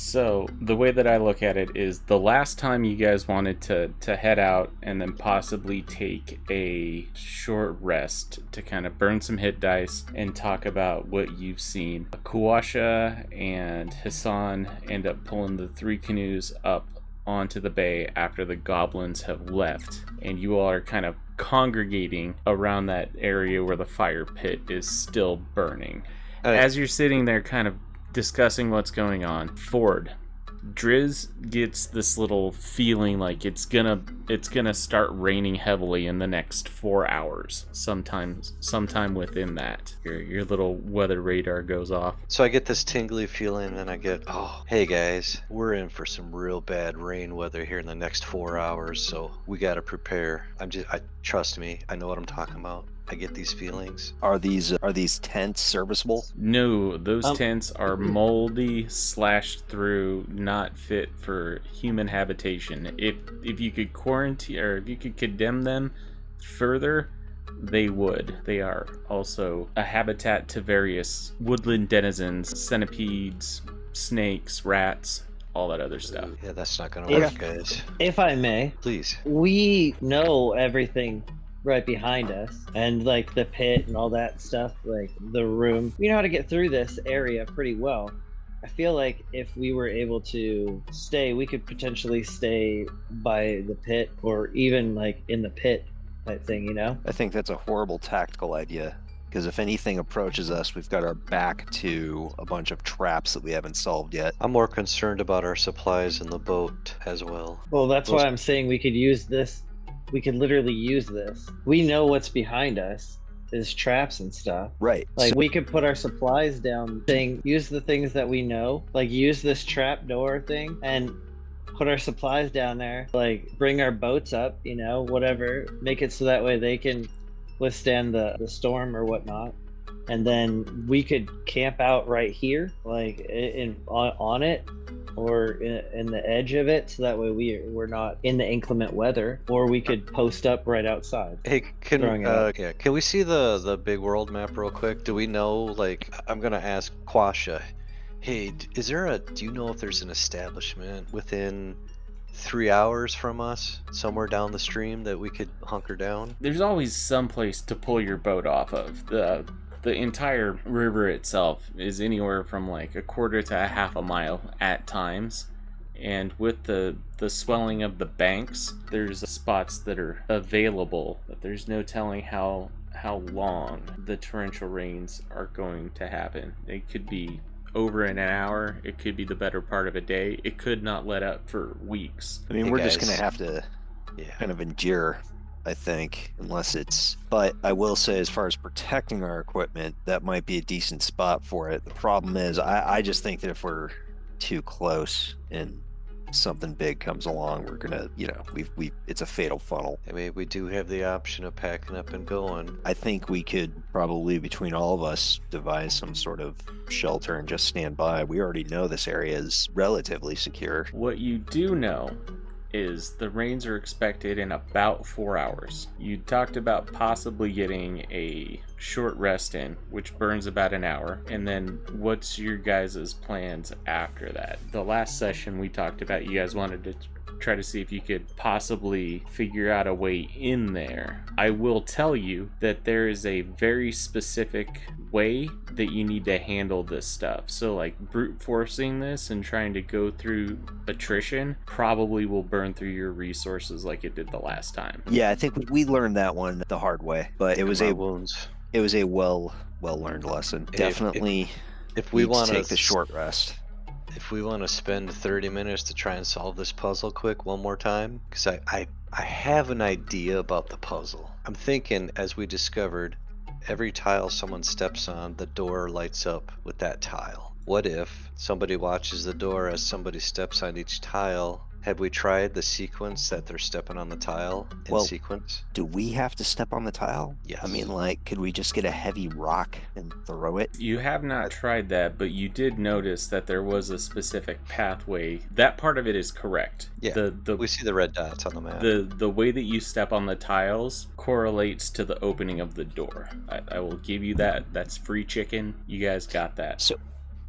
So the way that I look at it is the last time you guys wanted to head out and then possibly take a short rest to kind of burn some hit dice and talk about what you've seen. Kuwasha and Hissan end up pulling the 3 canoes up onto the bay after the goblins have left, and you all are kind of congregating around that area where the fire pit is still burning. As you're sitting there kind of discussing what's going on, Ford, Drizz gets this little feeling like it's gonna start raining heavily in the next 4 hours. Sometime within that, your little weather radar goes off. So I get this tingly feeling, and I get, oh, hey guys, we're in for some real bad rain weather here in the next 4 hours, so we gotta prepare. Trust me, I know what I'm talking about. I get these feelings. Are these tents serviceable? No, those tents are moldy, slashed through, not fit for human habitation. If you could quarantine, or if you could condemn them further, they would. They are also a habitat to various woodland denizens, centipedes, snakes, rats, all that other stuff. Yeah, that's not gonna work, guys. If I may, please. We know everything right behind us, and like the pit and all that stuff, like the room. We know how to get through this area pretty well. I feel like if we were able to stay, we could potentially stay by the pit, or even like in the pit type thing, you know? I think that's a horrible tactical idea, because if anything approaches us, we've got our back to a bunch of traps that we haven't solved yet. I'm more concerned about our supplies in the boat as well. Well, that's why I'm saying we could use this. We could literally use this. We know what's behind us is traps and stuff. Right. Like, we could put our supplies down, use the things that we know, like use this trap door thing and put our supplies down there, like bring our boats up, you know, whatever, make it so that way they can withstand the storm or whatnot. And then we could camp out right here, like on it, or in the edge of it, so that way we're not in the inclement weather. Or we could post up right outside. Hey, can we see the big world map real quick? Do we know, like, I'm gonna ask Quasha, hey, do you know if there's an establishment within 3 hours from us, somewhere down the stream, that we could hunker down? There's always some place to pull your boat off of. The entire river itself is anywhere from like a quarter to a half a mile at times, and with the swelling of the banks, there's spots that are available, but there's no telling how long the torrential rains are going to happen. It could be over in an hour, it could be the better part of a day, it could not let up for weeks. I mean, we're just gonna have to kind of endure, I think, but I will say, as far as protecting our equipment, that might be a decent spot for it. The problem is, I just think that if we're too close and something big comes along, we're gonna, it's a fatal funnel. I mean, we do have the option of packing up and going. I think we could probably, between all of us, devise some sort of shelter and just stand by. We already know this area is relatively secure. What you do know is the rains are expected in about 4 hours. You talked about possibly getting a short rest in, which burns about an hour, and then what's your guys' plans after that? The last session we talked about, you guys wanted to try to see if you could possibly figure out a way in there. I will tell you that there is a very specific way that you need to handle this stuff. So like brute forcing this and trying to go through attrition probably will burn through your resources like it did the last time. Yeah, I think we learned that one the hard way, but it was a well learned lesson. Definitely, if we want to take the short rest. If we want to spend 30 minutes to try and solve this puzzle quick one more time, because I have an idea about the puzzle. I'm thinking, as we discovered, every tile someone steps on, the door lights up with that tile. What if somebody watches the door as somebody steps on each tile? Have we tried the sequence that they're stepping on the tile in sequence? Do we have to step on the tile? Yes. I mean, like, could we just get a heavy rock and throw it? You have not tried that, but you did notice that there was a specific pathway. That part of it is correct. Yeah, we see the red dots on the map. The way that you step on the tiles correlates to the opening of the door. I will give you that. That's free chicken. You guys got that.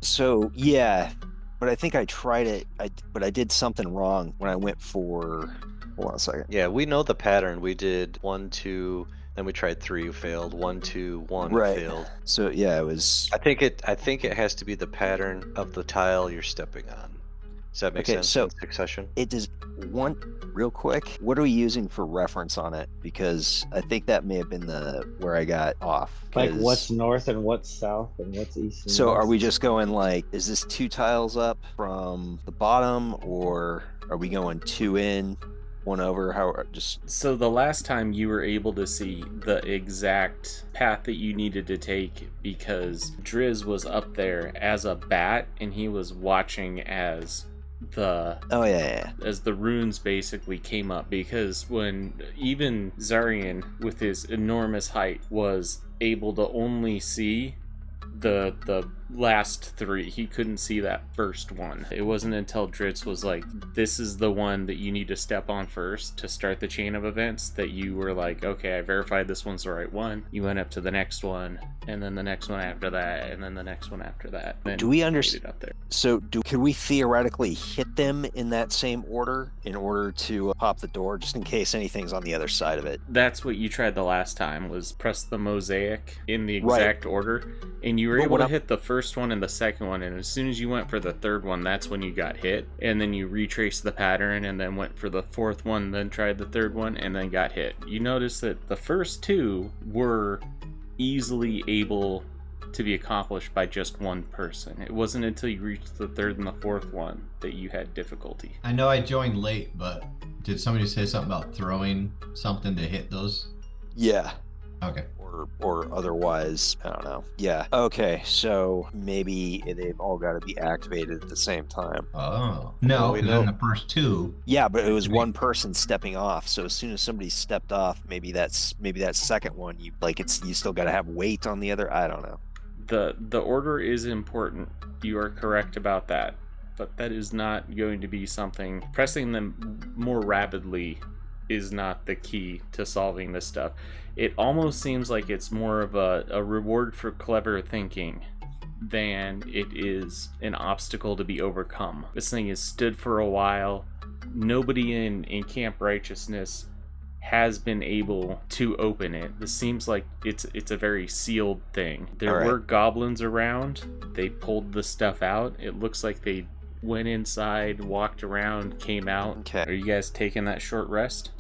So yeah. but I think I tried it. But I did something wrong when I went for. Hold on a second. Yeah, we know the pattern. We did 1, 2, then we tried 3, failed. 1, 2, 1 Right. failed. So yeah, it was. I think it has to be the pattern of the tile you're stepping on. Does that make Okay, sense so in succession? it does one real quick. What are we using for reference on it? Because I think that may have been where I got off. Like 'cause- what's north and what's south and what's east and So are west. we just going like, is this 2 tiles up from the bottom, or are we going 2 in, 1 over? How just So the last time you were able to see the exact path that you needed to take because Drizz was up there as a bat and he was watching as oh yeah. as the runes basically came up, because when even Zarion with his enormous height was able to only see the last 3, he couldn't see that first one. It wasn't until Drizz was like, this is the one that you need to step on first to start the chain of events, that you were like, okay, I verified this one's the right one. You went up to the next one, and then the next one after that, and then the next one after that. Then Do we made understand? it up there? So could we theoretically hit them in that same order in order to pop the door, just in case anything's on the other side of it? That's what you tried the last time, was press the mosaic in the Right. exact order, and you were But able what to I'm- hit the first one and the second one, and as soon as you went for the third one, that's when you got hit, and then you retraced the pattern and then went for the fourth one, then tried the third one, and then got hit. You notice that the first 2 were easily able to be accomplished by just one person. It wasn't until you reached the third and the fourth one that you had difficulty. I know I joined late, but did somebody say something about throwing something to hit those? Yeah. Okay. Or otherwise, I don't know. Yeah. Okay, so maybe they've all got to be activated at the same time. Oh. No, Well, we because in know- the first 2. Yeah, but it was Maybe. one person stepping off. So as soon as somebody stepped off, maybe that second one, you still got to have weight on the other. I don't know. The order is important. You are correct about that. But that is not going to be something. Pressing them more rapidly is not the key to solving this stuff. It almost seems like it's more of a reward for clever thinking than it is an obstacle to be overcome. This thing has stood for a while. Nobody in Camp Righteousness has been able to open it. This seems like it's a very sealed thing. There All right. were goblins around. They pulled the stuff out. It looks like they went inside, walked around, came out. Okay. Are you guys taking that short rest?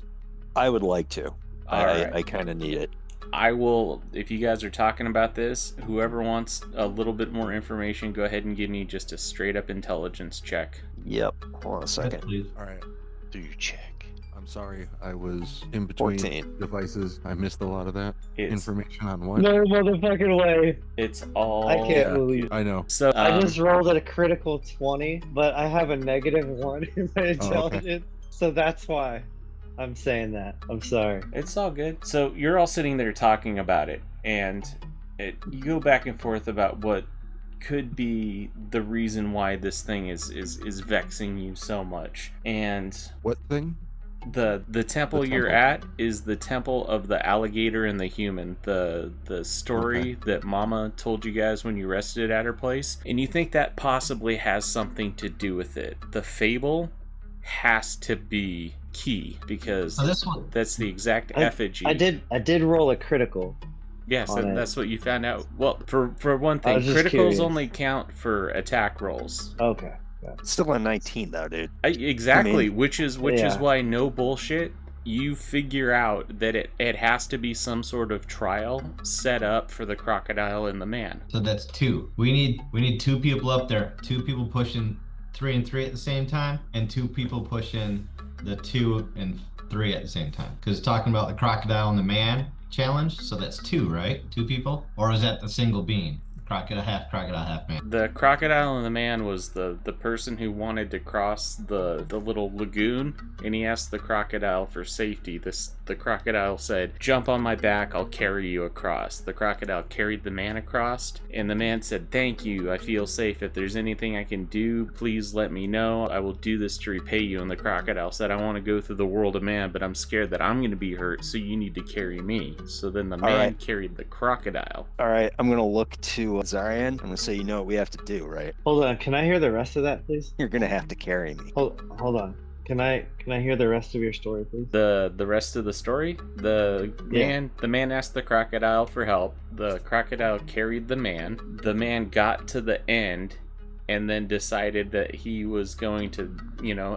I would like to. All right. I kind of need it. I will, if you guys are talking about this, whoever wants a little bit more information, go ahead and give me just a straight up intelligence check. Yep. Hold on a second. Please. All right. Do your check. I'm sorry. I was in between 14. devices. I missed a lot of that It's information on what. No motherfucking way. it's all I can't Yeah. believe. I know. So I just rolled a critical 20, but I have a -1 in my intelligence, so that's why I'm saying that. I'm sorry. it's all good. So you're all sitting there talking about it, and you go back and forth about what could be the reason why this thing is vexing you so much. And What thing? the temple The you're temple. at is the temple of the alligator and the human. The story that Mama told you guys when you rested at her place, and you think that possibly has something to do with it. The fable has to be key because So this one, that's the exact I- effigy. I did roll a critical. Yes, on it. that's what you found out. Well, for one I thing, was just criticals curious. only count for attack rolls. Okay. Still a 19 though, dude. Exactly, I mean, which is yeah. why no bullshit. You figure out that it has to be some sort of trial set up for the crocodile and the man. so that's 2. We need 2 people up there. 2 people pushing 3 and 3 at the same time, and 2 people pushing the 2 and 3 at the same time. Because talking about the crocodile and the man challenge, so that's 2, right? 2 people, or is that the single being? Crocodile, half man. The crocodile and the man was the person who wanted to cross the little lagoon, and he asked the crocodile for safety. The crocodile said, "Jump on my back, I'll carry you across." The crocodile carried the man across, and the man said, "Thank you, I feel safe. If there's anything I can do, please let me know. I will do this to repay you." And the crocodile said, "I want to go through the world of man, but I'm scared that I'm going to be hurt, so you need to carry me." So then the man right. carried the crocodile. All right, I'm gonna look to Zarion. I'm gonna say, you know what we have to do, right? Hold on. Can I hear the rest of that, please? You're gonna have to carry me. Hold on. Can I hear the rest of your story, please? The rest of the story, the man asked the crocodile for help. The crocodile carried the man. The man got to the end and then decided that he was going to,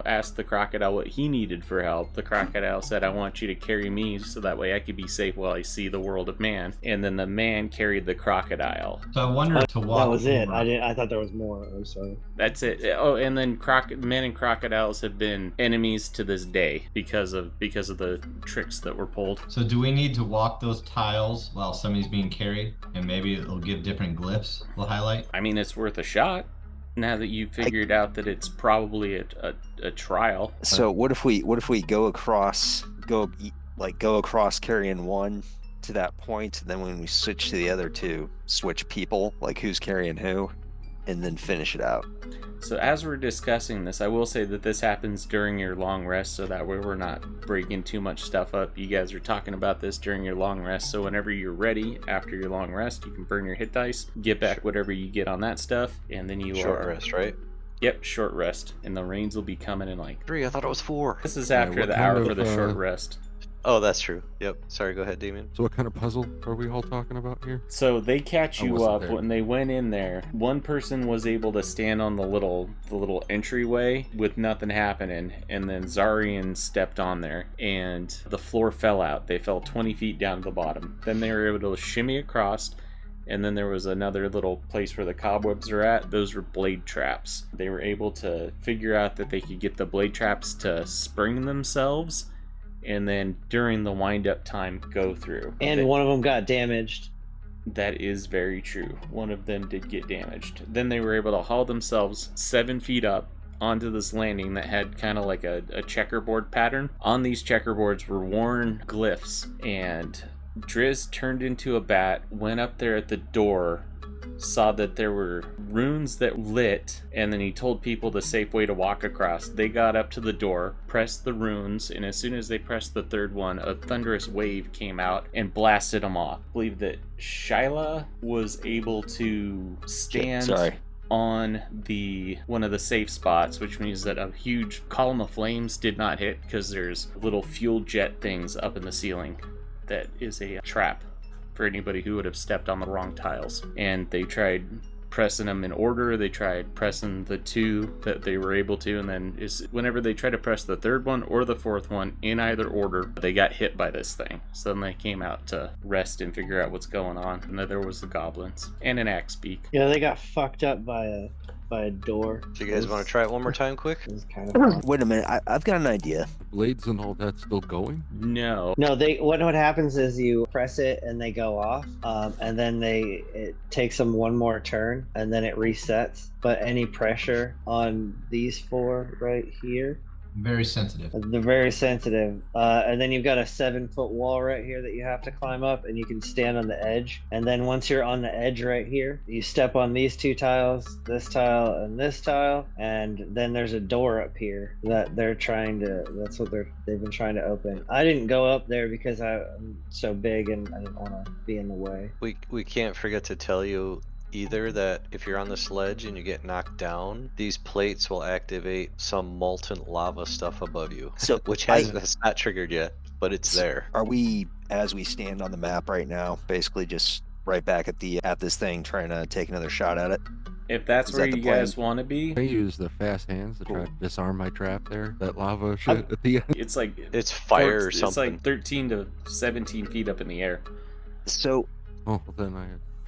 ask the crocodile what he needed for help. The crocodile said, I want you to carry me so that way I could be safe while I see the world of man. And then the man carried the crocodile. So I wondered to walk. That was it. over. I thought there was more. I'm sorry. That's it. Oh, and then men and crocodiles have been enemies to this day because of the tricks that were pulled. So do we need to walk those tiles while somebody's being carried, and maybe it'll give different glyphs we'll highlight? I mean, it's worth a shot. Now that you've figured out that it's probably a trial. So what if we go across carrying one to that point, and then when we switch to the other two, switch people, like who's carrying who, and then finish it out. So as we're discussing this, I will say that this happens during your long rest, so that way we're not breaking too much stuff up. You guys are talking about this during your long rest, so whenever you're ready after your long rest, you can burn your hit dice, get back whatever you get on that stuff, and then you Short rest, right? Yep, short rest, and the rains will be coming in 3, I thought it was 4. This is after what the kind hour of, for the short rest. Oh, that's true. Yep. Sorry, go ahead, Damien. So what kind of puzzle are we all talking about here? So they catch I you wasn't up there. when they went in there. One person was able to stand on the little entryway with nothing happening, and then Zarion stepped on there, and the floor fell out. They fell 20 feet down to the bottom. Then they were able to shimmy across, and then there was another little place where the cobwebs are at. Those were blade traps. They were able to figure out that they could get the blade traps to spring themselves, and then during the wind-up time go through. And one of them got damaged. That is very true. One of them did get damaged. Then they were able to haul themselves 7 feet up onto this landing that had kind of like a checkerboard pattern. On these checkerboards were worn glyphs, and Drizz turned into a bat, went up there at the door, saw that there were runes that lit, and then he told people the safe way to walk across. They got up to the door, pressed the runes, and as soon as they pressed the third one, a thunderous wave came out and blasted them off. I believe that Shia'la was able to stand on one of the safe spots, which means that a huge column of flames did not hit because there's little fuel jet things up in the ceiling. That is a trap for anybody who would have stepped on the wrong tiles. And they tried pressing them in order. They tried pressing the 2 that they were able to, and then whenever they tried to press the 3rd one or the 4th one in either order, they got hit by this thing. So then they came out to rest and figure out what's going on. And then there was the goblins and an axe beak. Yeah, they got fucked up by a door. Do you guys want to try it one more time quick? It was kind of fun. Wait a minute, I've got an idea. Blades and all that still going? No. No, what happens is you press it and they go off, and then it takes them one more turn, and then it resets. But any pressure on these 4 right here, Very sensitive. they're very sensitive. And then you've got a 7-foot wall right here that you have to climb up, and you can stand on the edge. And then once you're on the edge right here, you step on these 2 tiles, this tile and this tile, and then there's a door up here that that's what they've been trying to open. I didn't go up there because I'm so big and I didn't want to be in the way. We can't forget to tell you either that if you're on the sledge and you get knocked down, these plates will activate some molten lava stuff above you. So that's not triggered yet, but it's there. Are we, as we stand on the map right now, basically just right back at this thing, trying to take another shot at it? If that's Is where that the you guys want to be, I use the fast hands to try to disarm my trap there. That lava shit at the end. it's like It's fire or it's something. like 13 to 17 feet up in the air. So Oh, well then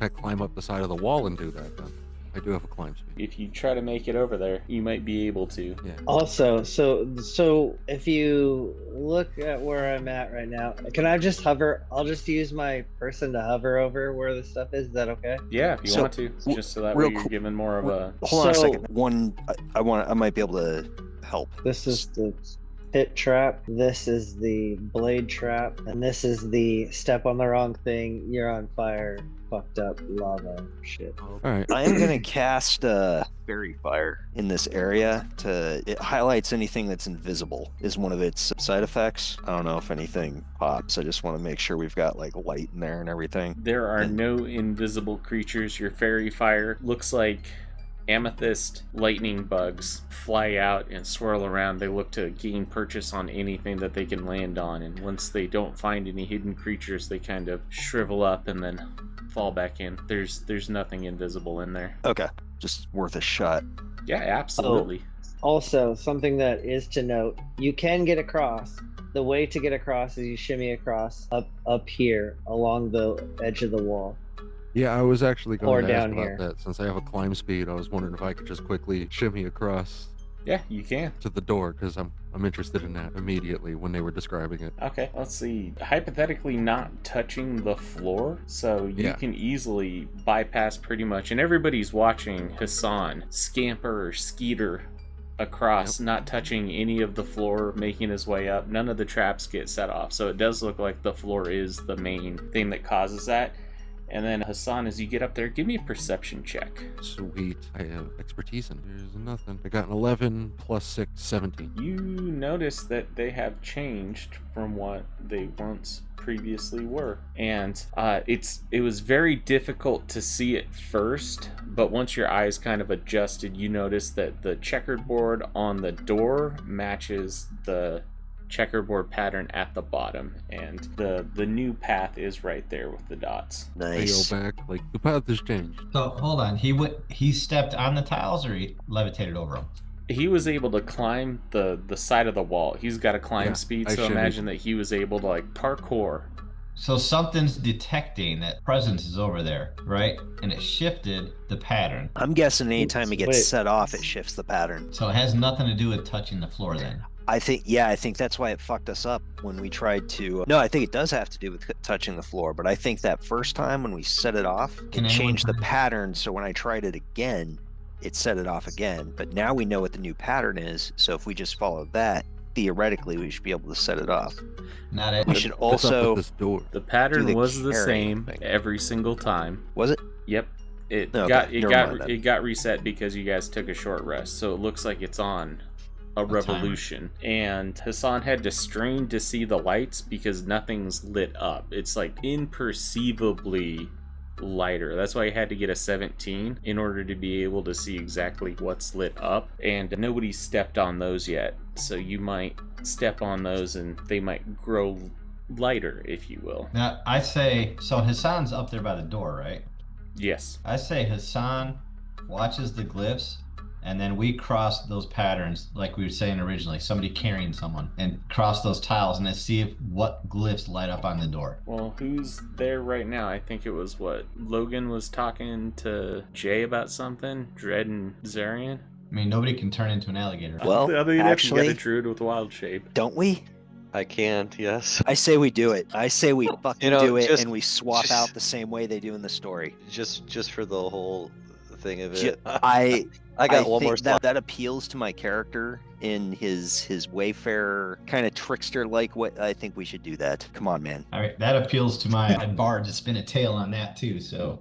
I climb up the side of the wall and do that then. I do have a climb speed. If you try to make it over there, you might be able to. Yeah. Also, so if you look at where I'm at right now, can I just hover? I'll just use my person to hover over where the stuff is. Is that okay? Yeah, if you So, want to, just so that real way you're qu- given more of a. hold on a So- second. I might be able to help. This is the pit trap, this is the blade trap, and this is the step on the wrong thing, you're on fire, fucked up lava shit. All right. I am gonna cast fairy fire in this area it highlights anything that's invisible is one of its side effects. I don't know if anything pops. I just want to make sure we've got like light in there and everything. There are no invisible creatures. Your fairy fire looks like amethyst lightning bugs fly out and swirl around. They look to gain purchase on anything that they can land on, and once they don't find any hidden creatures, they kind of shrivel up and then fall back in. There's nothing invisible in there. Okay, just worth a shot. Yeah, absolutely. Also, something that is to note, you can get across. The way to get across is you shimmy across up here along the edge of the wall. Yeah, I was actually Or going to ask down about here. that. Since I have a climb speed, I was wondering if I could just quickly shimmy across Yeah, you can. to the door, because I'm interested in that immediately when they were describing it. Okay, let's see. Hypothetically not touching the floor, so you Yeah. can easily bypass pretty much, and everybody's watching Hissan scamper or skeeter across, not touching any of the floor, making his way up. None of the traps get set off, so it does look like the floor is the main thing that causes that. And then Hissan, as you get up there, give me a perception check. Sweet. I have expertise in There's nothing. I got an 11 plus 6, 17. You notice that they have changed from what they once previously were, and it was very difficult to see it first, but once your eyes kind of adjusted, you notice that the checkered board on the door matches the checkerboard pattern at the bottom, and the new path is right there with the dots. Nice. I go back, like, the path has changed. So hold on, he stepped on the tiles or he levitated over them? He was able to climb the side of the wall. He's got a climb Yeah, speed, I so shimmied. imagine that he was able to like parkour. So something's detecting that presence is over there, right? And it shifted the pattern. I'm guessing anytime it gets Wait. set off, it shifts the pattern. So it has nothing to do with touching the floor then. I think that's why it fucked us up when we tried to. No, I think it does have to do with touching the floor, but I think that first time when we set it off, Can it anyone changed the try- pattern. So when I tried it again, it set it off again. But now we know what the new pattern is. So if we just follow that, theoretically, we should be able to set it off. Not it. We should What's up with also. this door? The pattern the was the carrying same thing. every single time. Was it? Yep. It Okay, got never mind then. it got reset because you guys took a short rest, so it looks like it's on a revolution. And Hissan had to strain to see the lights because nothing's lit up. It's like imperceivably lighter. That's why I had to get a 17 in order to be able to see exactly what's lit up, and nobody stepped on those yet. So you might step on those and they might grow lighter, if you will. Now I say, so Hassan's up there by the door, right? Yes. I say Hissan watches the glyphs, and then we cross those patterns like we were saying originally, somebody carrying someone, and cross those tiles and then see what glyphs light up on the door. Well, who's there right now? I think it was what? Logan was talking to Jay about something? Dredd and Zarion? I mean, nobody can turn into an alligator. Well, I mean, actually, you got a druid with wild shape. don't we? I can't, yes. I say we do it. I say we fucking You know, do it, just- and we swap just- out the same way they do in the story. Just for the whole thing of Ju- it. I got one think more slot. that appeals to my character in his wayfarer kind of trickster like way. I think we should do that. Come on, man. All right, that appeals to my bard to spin a tail on that too, so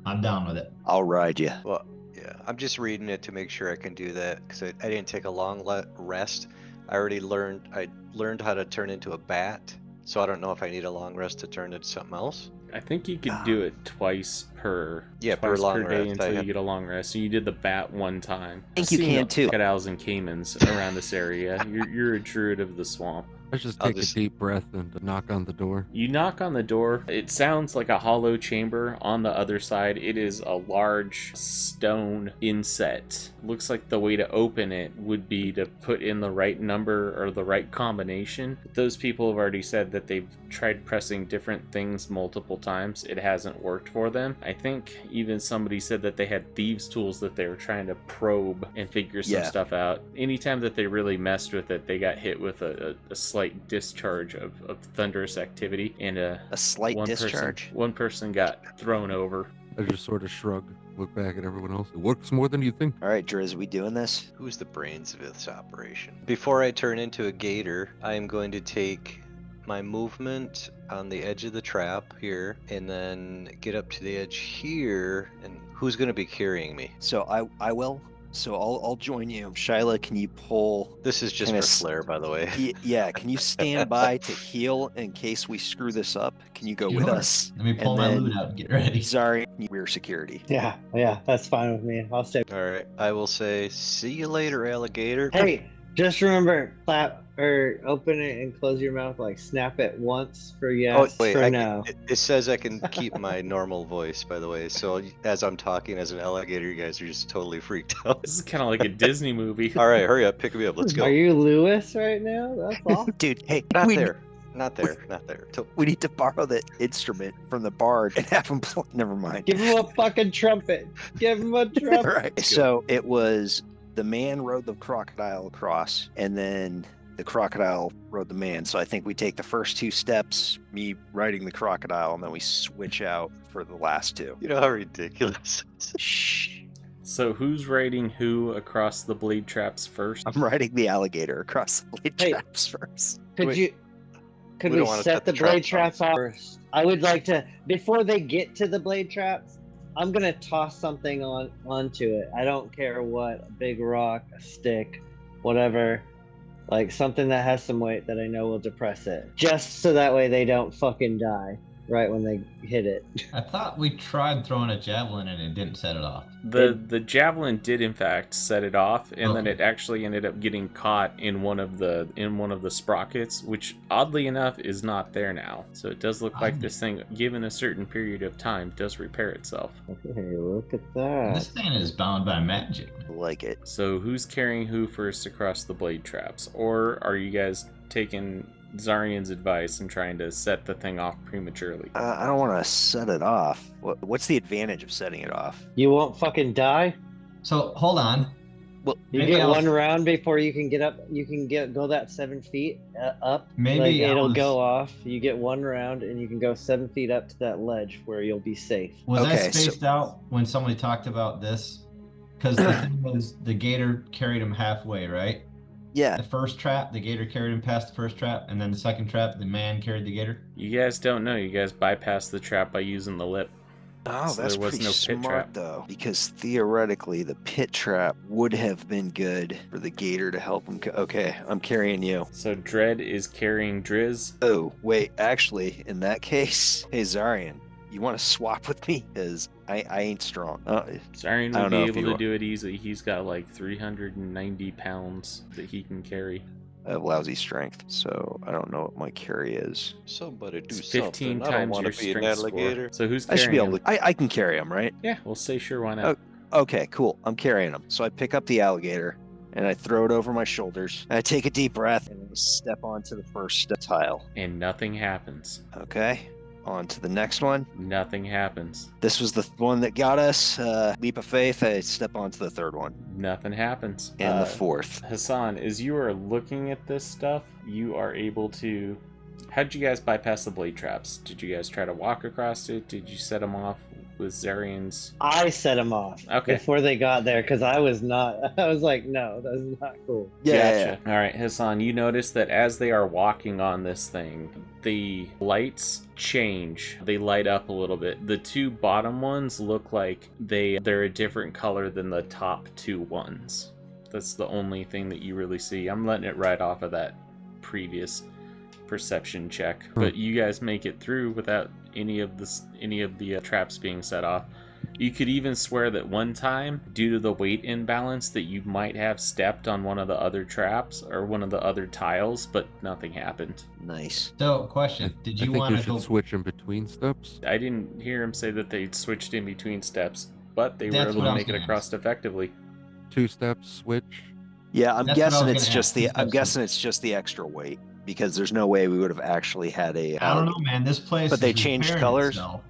I'm down with it. I'll ride you. Well, yeah, I'm just reading it to make sure I can do that because I didn't take a long rest. I learned how to turn into a bat, so I don't know if I need a long rest to turn into something else. I think you could do it twice per per long day rest, until you have- get a long rest. So you did the bat one time. I think you can, too. Crocodiles and caimans around this area. You're a druid of the swamp. Let's just I'll take just- a deep breath and knock on the door. You knock on the door. It sounds like a hollow chamber. On the other side, it is a large stone inset. Looks like the way to open it would be to put in the right number or the right combination. Those people have already said that they've tried pressing different things multiple times. It hasn't worked for them. I think even somebody said that they had thieves' tools that they were trying to probe and figure some Yeah. stuff out. Anytime that they really messed with it, they got hit with a slight discharge of thunderous activity, and A slight discharge. one person got thrown over. I just sort of shrug, look back at everyone else. It works more than you think. All right, Drizz, we doing this? Who's the brains of this operation? Before I turn into a gator, I am going to take my movement on the edge of the trap here, and then get up to the edge here. And who's going to be carrying me? So I will. So I'll join you. Shia'la, can you pull? This is just Kinda for flair, by the way. Yeah, can you stand by to heal in case we screw this up? Can you go with Sure. us? Let me pull And my then loot out and get ready. Zarion, rear security. Yeah, that's fine with me. I'll stay. All right, I will say, see you later, alligator. Hey, just remember, clap or open it and close your mouth, like snap it once for yes, for no. It says I can keep my normal voice, by the way. So as I'm talking as an alligator, you guys are just totally freaked out. This is kind of like a Disney movie. All right, hurry up, pick me up, let's go. Are you Lewis right now? That's all. Dude, hey, Not we, there. Not there. Not there. we need to borrow the instrument from the bard and have him play. Never mind. Give him a fucking trumpet. Give him a All trumpet. right. So it was the man rode the crocodile across, and then the crocodile rode the man. So I think we take the first two steps, me riding the crocodile, and then we switch out for the last two. You know how ridiculous it is? Shh. So who's riding who across the blade traps first? I'm riding the alligator across the blade Hey. traps first. Could Wait. we don't wanna set set the the blade traps traps off first? I would like to, before they get to the blade traps, I'm gonna toss something onto it. I don't care what, a big rock, a stick, whatever. Like something that has some weight that I know will depress it. Just so that way they don't fucking die right when they hit it. I thought we tried throwing a javelin and it didn't set it off. The javelin did in fact set it off, and then Okay. it actually ended up getting caught in one of the sprockets, which oddly enough is not there now. So it does look like this thing, given a certain period of time, does repair itself. Hey, look at that. This thing is bound by magic. I like it. So who's carrying who first across the blade traps, or are you guys taking Zarion's advice and trying to set the thing off prematurely? I don't want to set it off. What's the advantage of setting it off? You won't fucking die? So hold on. Well, You Maybe get I'll- one round before you can get up. You can go that 7 feet up. Maybe like, I it'll was- go off. You get one round, and you can go 7 feet up to that ledge where you'll be safe. Was I Okay, so- spaced out when somebody talked about this? Because the thing was, the gator carried him halfway, right? yeah. The first trap, the gator carried him past the first trap, and then the second trap, the man carried the gator. You guys don't know. You guys bypassed the trap by using the lip. Oh, So that's there was pretty no pit smart trap. though, because theoretically the pit trap would have been good for the gator to help him. Okay, I'm carrying you. So Dredd is carrying Drizz. Oh, wait, actually, in that case, hey Zarion, you want to swap with me? Because I ain't strong. Zarion I would don't be know if able you to are. do it easily. He's got like 390 pounds that he can carry. I have lousy strength, so I don't know what my carry is. Somebody do It's 15 something. I don't times want your to be an strength score. alligator. So who's I carrying should be able him? to. I can carry him, right? Yeah, we'll say sure, why not? Okay, cool. I'm carrying him. So I pick up the alligator and I throw it over my shoulders. I take a deep breath and I step onto the first tile. And nothing happens. Okay, on to the next one. Nothing happens. This was the one that got us. Leap of faith. I step onto the third one Nothing happens. and the fourth. Hassan, as you are looking at this stuff, you are able to... How did you guys bypass the blade traps? Did you guys try to walk across it? Did you set them off with Zarion's? I set them off Okay. before they got there because I was not. I was like, no, that's not cool. Yeah. All right, Hissan, you notice that as they are walking on this thing, the lights change. They light up a little bit. The two bottom ones look like they're a different color than the top two ones. That's the only thing that you really see. I'm letting it right off of that previous perception check, but you guys make it through without any of the traps being set off. You could even swear that one time, due to the weight imbalance, that you might have stepped on one of the other traps or one of the other tiles, but nothing happened. Nice. So, question: Did I you think want you to go? should switch in between steps. I didn't hear him say that they'd switched in between steps, but they were That's able what to I was make it gonna across effectively. 2 steps, switch. Yeah, I'm That's what I guessing was it's gonna just ask. the. Who's I'm got guessing it's just the extra weight because there's no way we would have actually had a. I don't know, man. This place. But they is changed repairing colors? itself.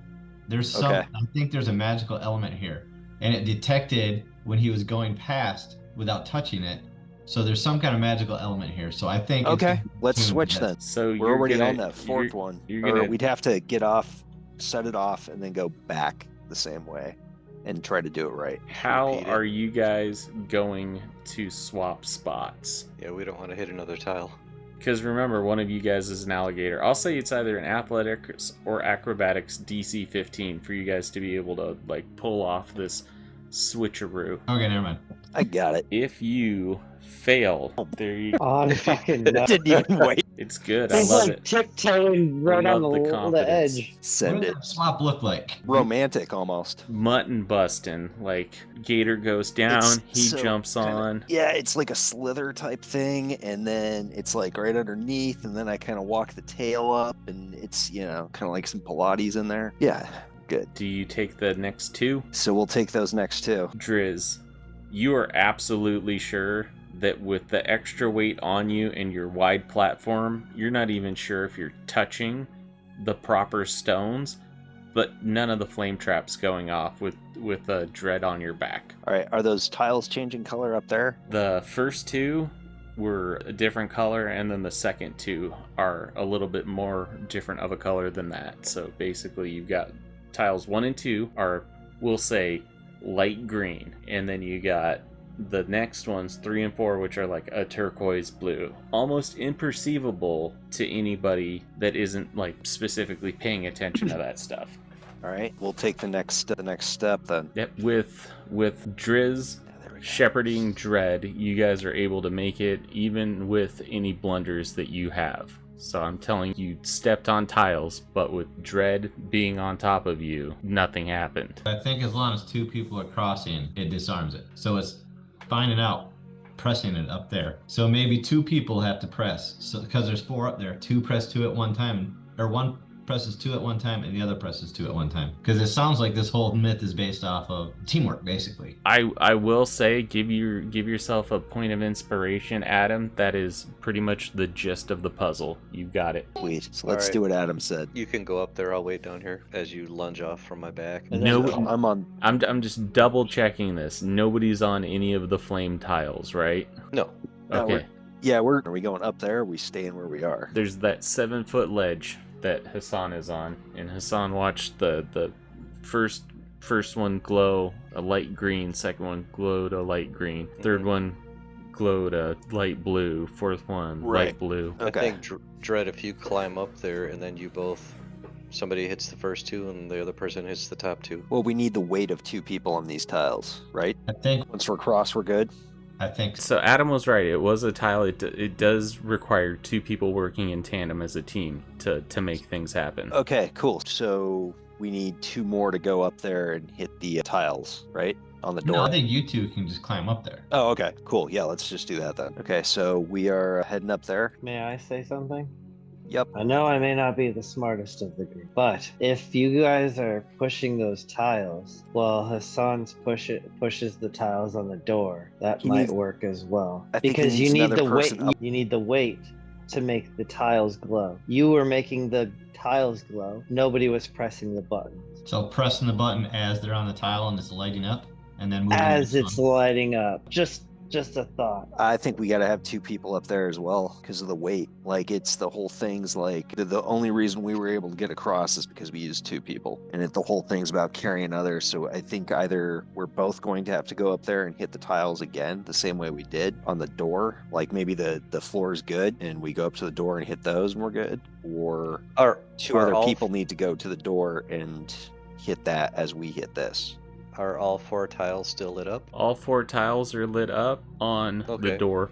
There's some. Okay. I think there's a magical element here, and it detected when he was going past without touching it. So there's some kind of magical element here. So I think. it's Okay, gonna let's tune switch to then. this. So We're already gonna, on that fourth one. you're Or gonna- we'd have to get off, set it off, and then go back the same way and try to do it right. How Repeat it. are you guys going to swap spots? Yeah, we don't want to hit another tile. Because remember, one of you guys is an alligator. I'll say it's either an athletics or acrobatics DC 15 for you guys to be able to like pull off this switcheroo. Okay, never mind. I got it. If you fail, there you go. On fucking no. Didn't even wait. It's good. I He's love like it. tiptoeing right on Love the the confidence. edge. Send What it. does that swap look like? Romantic almost. Mutton busting. Like gator goes down, It's he so jumps kinda- on. Yeah, it's like a slither type thing, and then it's like right underneath, and then I kind of walk the tail up, and it's, you know, kind of like some Pilates in there. Yeah, good. Do you take the next two? So we'll take those next two. Drizz, you are absolutely sure that with the extra weight on you and your wide platform, you're not even sure if you're touching the proper stones, but none of the flame traps going off with a Dredd on your back. All right, are those tiles changing color up there? The first two were a different color, and then the second two are a little bit more different of a color than that. So basically, you've got tiles 1 and 2 are, we'll say, light green, and then you got the next ones 3 and 4, which are like a turquoise blue, almost imperceivable to anybody that isn't like specifically paying attention to that stuff. All right, we'll take the next step then. Yep. With Drizz Yeah, there we go. shepherding Dredd, you guys are able to make it even with any blunders that you have. So I'm telling you, stepped on tiles, but with Dredd being on top of you, nothing happened. I think as long as 2 people are crossing, it disarms it. So it's finding out, pressing it up there. So maybe 2 people have to press. So because there's 4 up there, 2 press 2 at one time, or 1 presses 2 at one time, and the other presses 2 at one time. Because it sounds like this whole myth is based off of teamwork, basically. I will say, give yourself a point of inspiration, Adam. That is pretty much the gist of the puzzle. You got it. Sweet. So All let's right. do what Adam said. You can go up there. I'll wait down here as you lunge off from my back. And No, then- I'm on. I'm just double checking this. Nobody's on any of the flame tiles, right? No. No, Okay. Are we going up there? Or are we staying where we are? There's that 7-foot ledge that Hissan is on, and Hissan watched the first one glow a light green, second one glowed a light green, third one glowed a light blue, fourth one Right. light blue. I Okay. think Dredd, if you climb up there and then you both, somebody hits the first 2 and the other person hits the top 2. Well, we need the weight of 2 people on these tiles, right? I think Once we're across, we're good. So Adam was right. It was a tile. It does require 2 people working in tandem as a team to make things happen. Okay, cool. So we need 2 more to go up there and hit the tiles, right? On the door. No, I think you 2 can just climb up there. Oh, okay, cool. Yeah, let's just do that then. Okay, so we are heading up there. May I say something? Yep. I know I may not be the smartest of the group, but if you guys are pushing those tiles while Hassan's pushes the tiles on the door, that He might needs- work as well. I think he Because you needs need another the weight. person up. You need the weight to make the tiles glow. You were making the tiles glow. Nobody was pressing the buttons. So pressing the button as they're on the tile and it's lighting up, and then moving As the it's sun. lighting up. Just a thought. I think we got to have 2 people up there as well because of the weight. Like, it's the whole thing's like the only reason we were able to get across is because we used 2 people, and the whole thing's about carrying others. So I think either we're both going to have to go up there and hit the tiles again the same way we did on the door. Like maybe the floor is good and we go up to the door and hit those and we're good, or Are 2 are other all- people need to go to the door and hit that as we hit this. Are all 4 tiles still lit up? All 4 tiles are lit up on the Okay. door.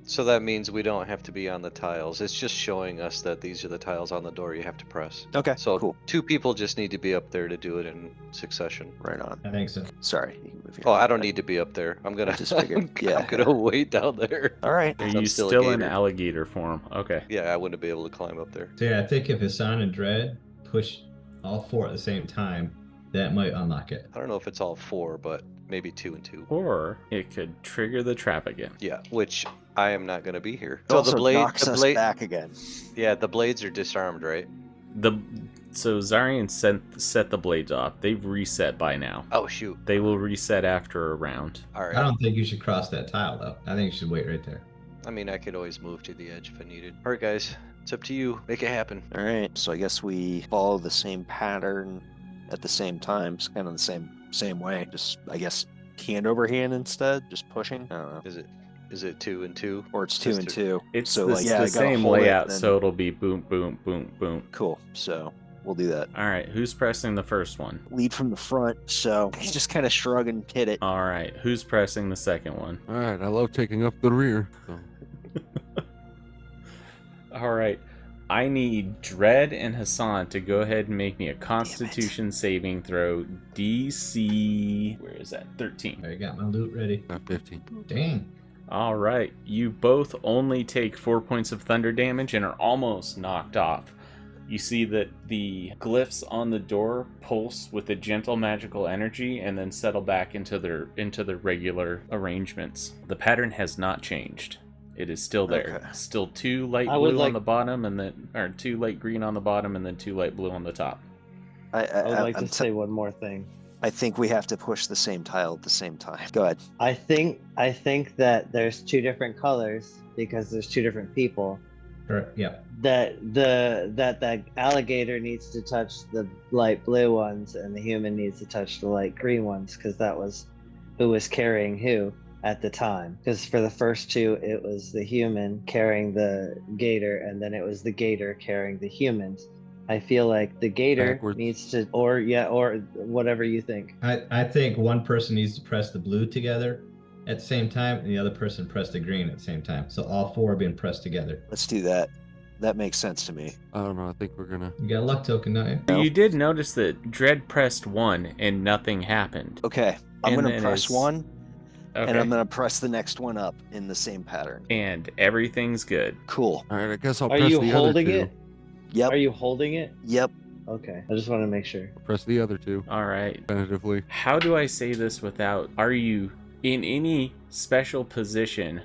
So that means we don't have to be on the tiles. It's just showing us that these are the tiles on the door you have to press. Okay, So cool. 2 people just need to be up there to do it in succession. Right on. I think so. Sorry. You can move here. Oh, I don't need to be up there. I'm gonna Just figured, yeah. I'm gonna wait down there. All right. Are I'm you still a still in gator. alligator form? Okay. Yeah, I wouldn't be able to climb up there. So yeah, I think if Hissan and Dredd push all 4 at the same time, that might unlock it. I don't know if it's all 4, but maybe 2 and 2. Or it could trigger the trap again. Yeah, which I am not gonna be here. It also knocks the us blade, back again. yeah, the blades are disarmed, right? So Zarion set the blades off. They've reset by now. Oh shoot! They will reset after a round. All I right. don't think you should cross that tile though. I think you should wait right there. I mean, I could always move to the edge if I needed. All right, guys, it's up to you. Make it happen. All right, so I guess we follow the same pattern at the same time. It's kind of the same way. Just, I guess, hand over hand instead, just pushing. I don't know. Is it 2 and 2? Or it's 2 and 2. It's so the, like, yeah, the I gotta same hold it, layout, then- so it'll be boom, boom, boom, boom. Cool. So we'll do that. All right, who's pressing the first one? Lead from the front, so just kind of shrug and hit it. All right, who's pressing the second one? All right, I love taking up the rear. So. All right, I need Dredd and Hissan to go ahead and make me a Constitution saving throw. DC, where is that? 13. I got my loot ready. Got 15. Dang. All right, you both only take 4 points of thunder damage and are almost knocked off. You see that the glyphs on the door pulse with a gentle magical energy and then settle back into their regular arrangements. The pattern has not changed. It is still there. Okay. Still 2 light I would blue on like- the bottom, and then 2 light green on the bottom, and then 2 light blue on the top. I would like I'm to say one more thing. I think we have to push the same tile at the same time. Go ahead. I think that there's 2 different colors because there's 2 different people. Yeah. That the alligator needs to touch the light blue ones and the human needs to touch the light green ones because that was who was carrying who at the time. Because for the first 2, it was the human carrying the gator, and then it was the gator carrying the humans. I feel like the gator Backwards. needs to, or whatever you think. I think one person needs to press the blue together at the same time, and the other person press the green at the same time. So all 4 are being pressed together. Let's do that. That makes sense to me. I don't know. I think we're gonna. You got a luck token, don't you? No. You did notice that Dredd pressed 1 and nothing happened. Okay, I'm And gonna then press it's- 1, Okay. and I'm gonna press the next one up in the same pattern. And everything's good. Cool. All right, I guess I'll Are press you the holding other 2. it? Yep. Are you holding it? Yep. Okay. I just want to make sure. I'll press the other 2 All right. tentatively. How do I say this without... Are you in any special position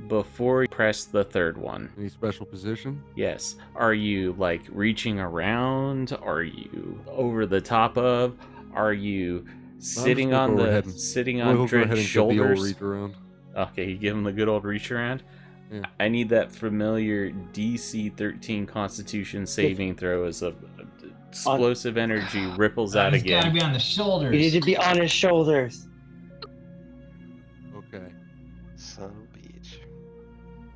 before you press the third one? Any special position? Yes. Are you, like, reaching around? Are you over the top of? Are you sitting gonna on go ahead the... and- Sitting We'll on go ahead Dredd's and get the old shoulders? reach around. Okay, you give him the good old reach around? Yeah. I need that familiar DC 13 Constitution saving throw as a explosive energy ripples out It's gotta again. be on the shoulders. You need to be on his shoulders. Okay. Son of a bitch.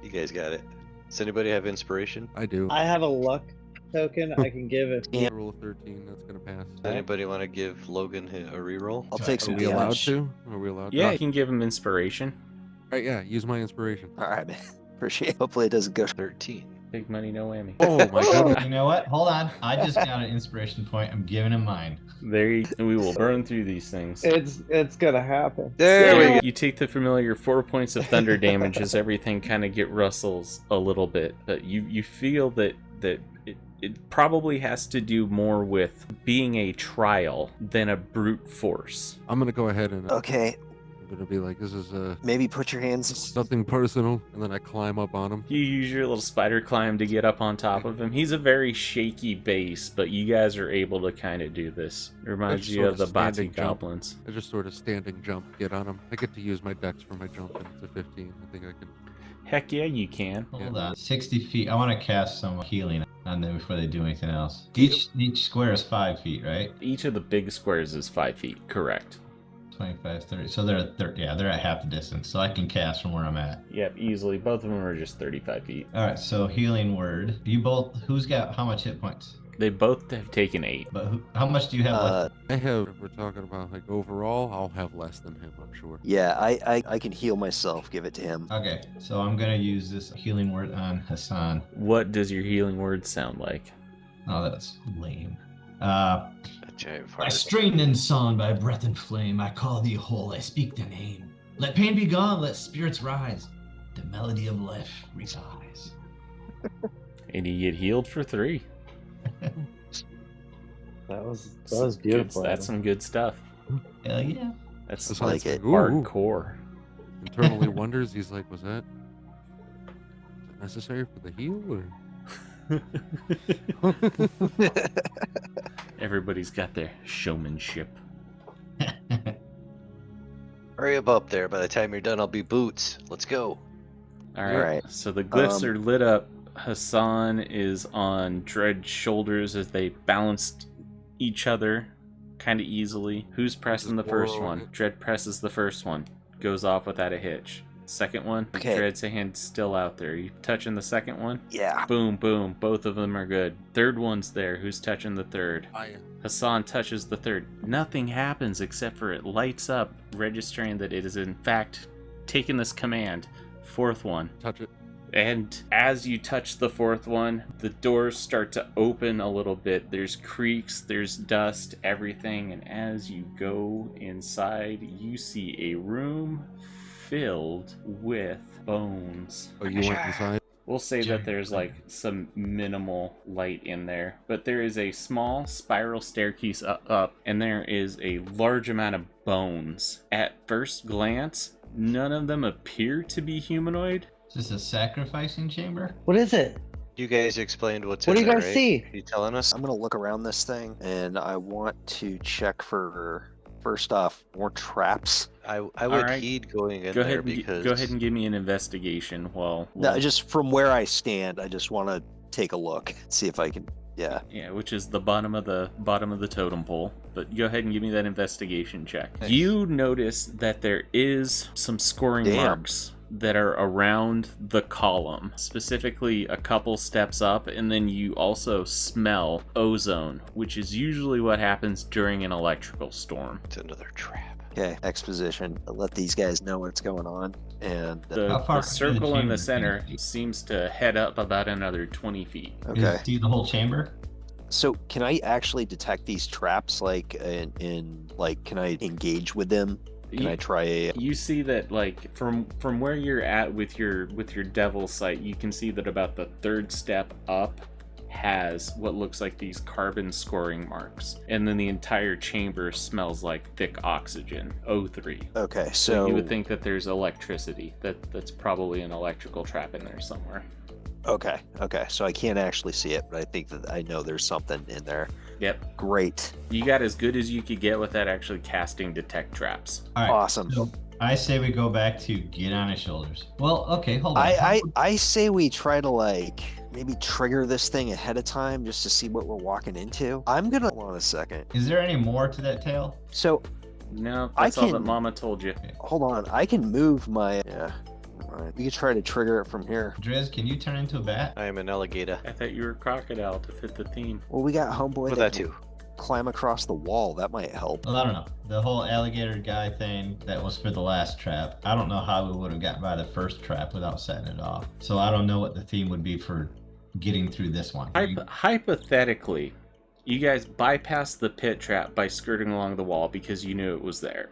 You guys got it. Does anybody have inspiration? I do. I have a luck token I can give it. Yeah. Roll of 13. That's gonna pass. Anybody want to give Logan a reroll? I'll take Are some we allowed damage. to? Are we allowed Yeah, to? you can give him inspiration. All right, yeah. Use my inspiration. All right, man. Appreciate it. Hopefully it doesn't go. 13. Big money, no whammy. Oh my goodness. You know what? Hold on. I just got an inspiration point. I'm giving him mine. There you, we will burn through these things. It's gonna happen. There we go. You take the familiar 4 points of thunder damage as everything kind of get rustles a little bit, but you feel that it probably has to do more with being a trial than a brute force. I'm gonna go ahead and Okay, I'm gonna be like, this is maybe put your hands. nothing personal, and then I climb up on him. You use your little spider climb to get up on top of him. He's a very shaky base, but you guys are able to kind of do this. It reminds That's you of sort the of Bati standing jump. goblins. I just sort of standing jump, get on him. I get to use my dex for my jump, and it's a 15. I think I can. Heck yeah, you can. Hold on. 60 feet. I want to cast some healing on them before they do anything else. Each square is 5 feet, right? Each of the big squares is 5 feet, correct. 25, 30. So they're at half the distance. So I can cast from where I'm at. Yep, easily. Both of them are just 35 feet. All right. So healing word. You both. Who's got how much hit points? They both have taken 8. But how much do you have left? I have. If we're talking about like overall, I'll have less than him. I'm sure. Yeah, I can heal myself. Give it to him. Okay. So I'm gonna use this healing word on Hissan. What does your healing word sound like? Oh, that's lame. A giant I fire. strained in song by breath and flame. I call thee whole. I speak the name. Let pain be gone. Let spirits rise. The melody of life resides. And you get healed for 3. That was beautiful. That's some good stuff. Hell yeah. That's Just like it. Ooh. hardcore. Internally wonders. He's like, was that necessary for the heal? Or... Everybody's got their showmanship. Hurry up there. By the time you're done, I'll be boots. Let's go. All right. Alright. So the glyphs are lit up. Hissan is on Dredd's shoulders as they balanced each other kind of easily. Who's pressing the first Whoa. one? Dredd presses the first one. Goes off without a hitch. Second one, Okay. Dredd's hand still out there. You touching the second one? Yeah. Boom, boom. Both of them are good. Third one's there. Who's touching the third? I am. Hissan touches the third. Nothing happens except for it lights up, registering that it is in fact taking this command. Fourth one. Touch it. And as you touch the fourth one, the doors start to open a little bit. There's creaks, there's dust, everything. And as you go inside, you see a room filled with bones. Oh, you went inside? We'll say that there's like some minimal light in there, but there is a small spiral staircase up, and there is a large amount of bones. At first glance, none of them appear to be humanoid. Is this a sacrificing chamber? What is it? You guys explained what's What in do you there, guys right? see? You telling us? I'm gonna look around this thing, and I want to check for, first off, more traps. I would Alright. heed going in Go there ahead, because go ahead and give me an investigation. No, just from where I stand, I just want to take a look, see if I can. Yeah. Yeah, which is the bottom of the totem pole. But go ahead and give me that investigation check. Nice. You notice that there is some scoring Damn. marks that are around the column, specifically a couple steps up, and then you also smell ozone, which is usually what happens during an electrical storm. it's another trap. Okay. Exposition. I'll let these guys know what's going on, and The, How far the through the circle in the chamber center can you see? seems to head up about another 20 feet. okay. See the whole chamber? So can I actually detect these traps? Like, in like, can I engage with them? Can I try a? You see that, like, from where you're at with your devil sight, you can see that about the third step up has what looks like these carbon scoring marks, and then the entire chamber smells like thick oxygen, O3. Okay, So so you would think that there's electricity. That's probably an electrical trap in there somewhere. okay, so I can't actually see it, but I think that I know there's something in there. Yep. Great, You got as good as you could get without actually casting detect traps. All right. awesome. So I say we go back to get on his shoulders. Well, okay, hold on. I say we try to like maybe trigger this thing ahead of time just to see what we're walking into. I'm gonna hold on a second. Is there any more to that tale? So No, I that's all that can- Mama told you. hold on, I can move my. Yeah, all right. We could try to trigger it from here. Drizz, can you turn into a bat? I am an alligator. I thought you were a crocodile to fit the theme. Well, we got homeboy Well, that that can too. climb across the wall. That might help. Well, I don't know. The whole alligator guy thing, that was for the last trap. I don't know how we would have gotten by the first trap without setting it off. So I don't know what the theme would be for getting through this one. Hypothetically, you guys bypassed the pit trap by skirting along the wall because you knew it was there.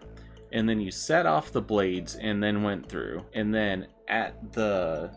And then you set off the blades and then went through. And then at the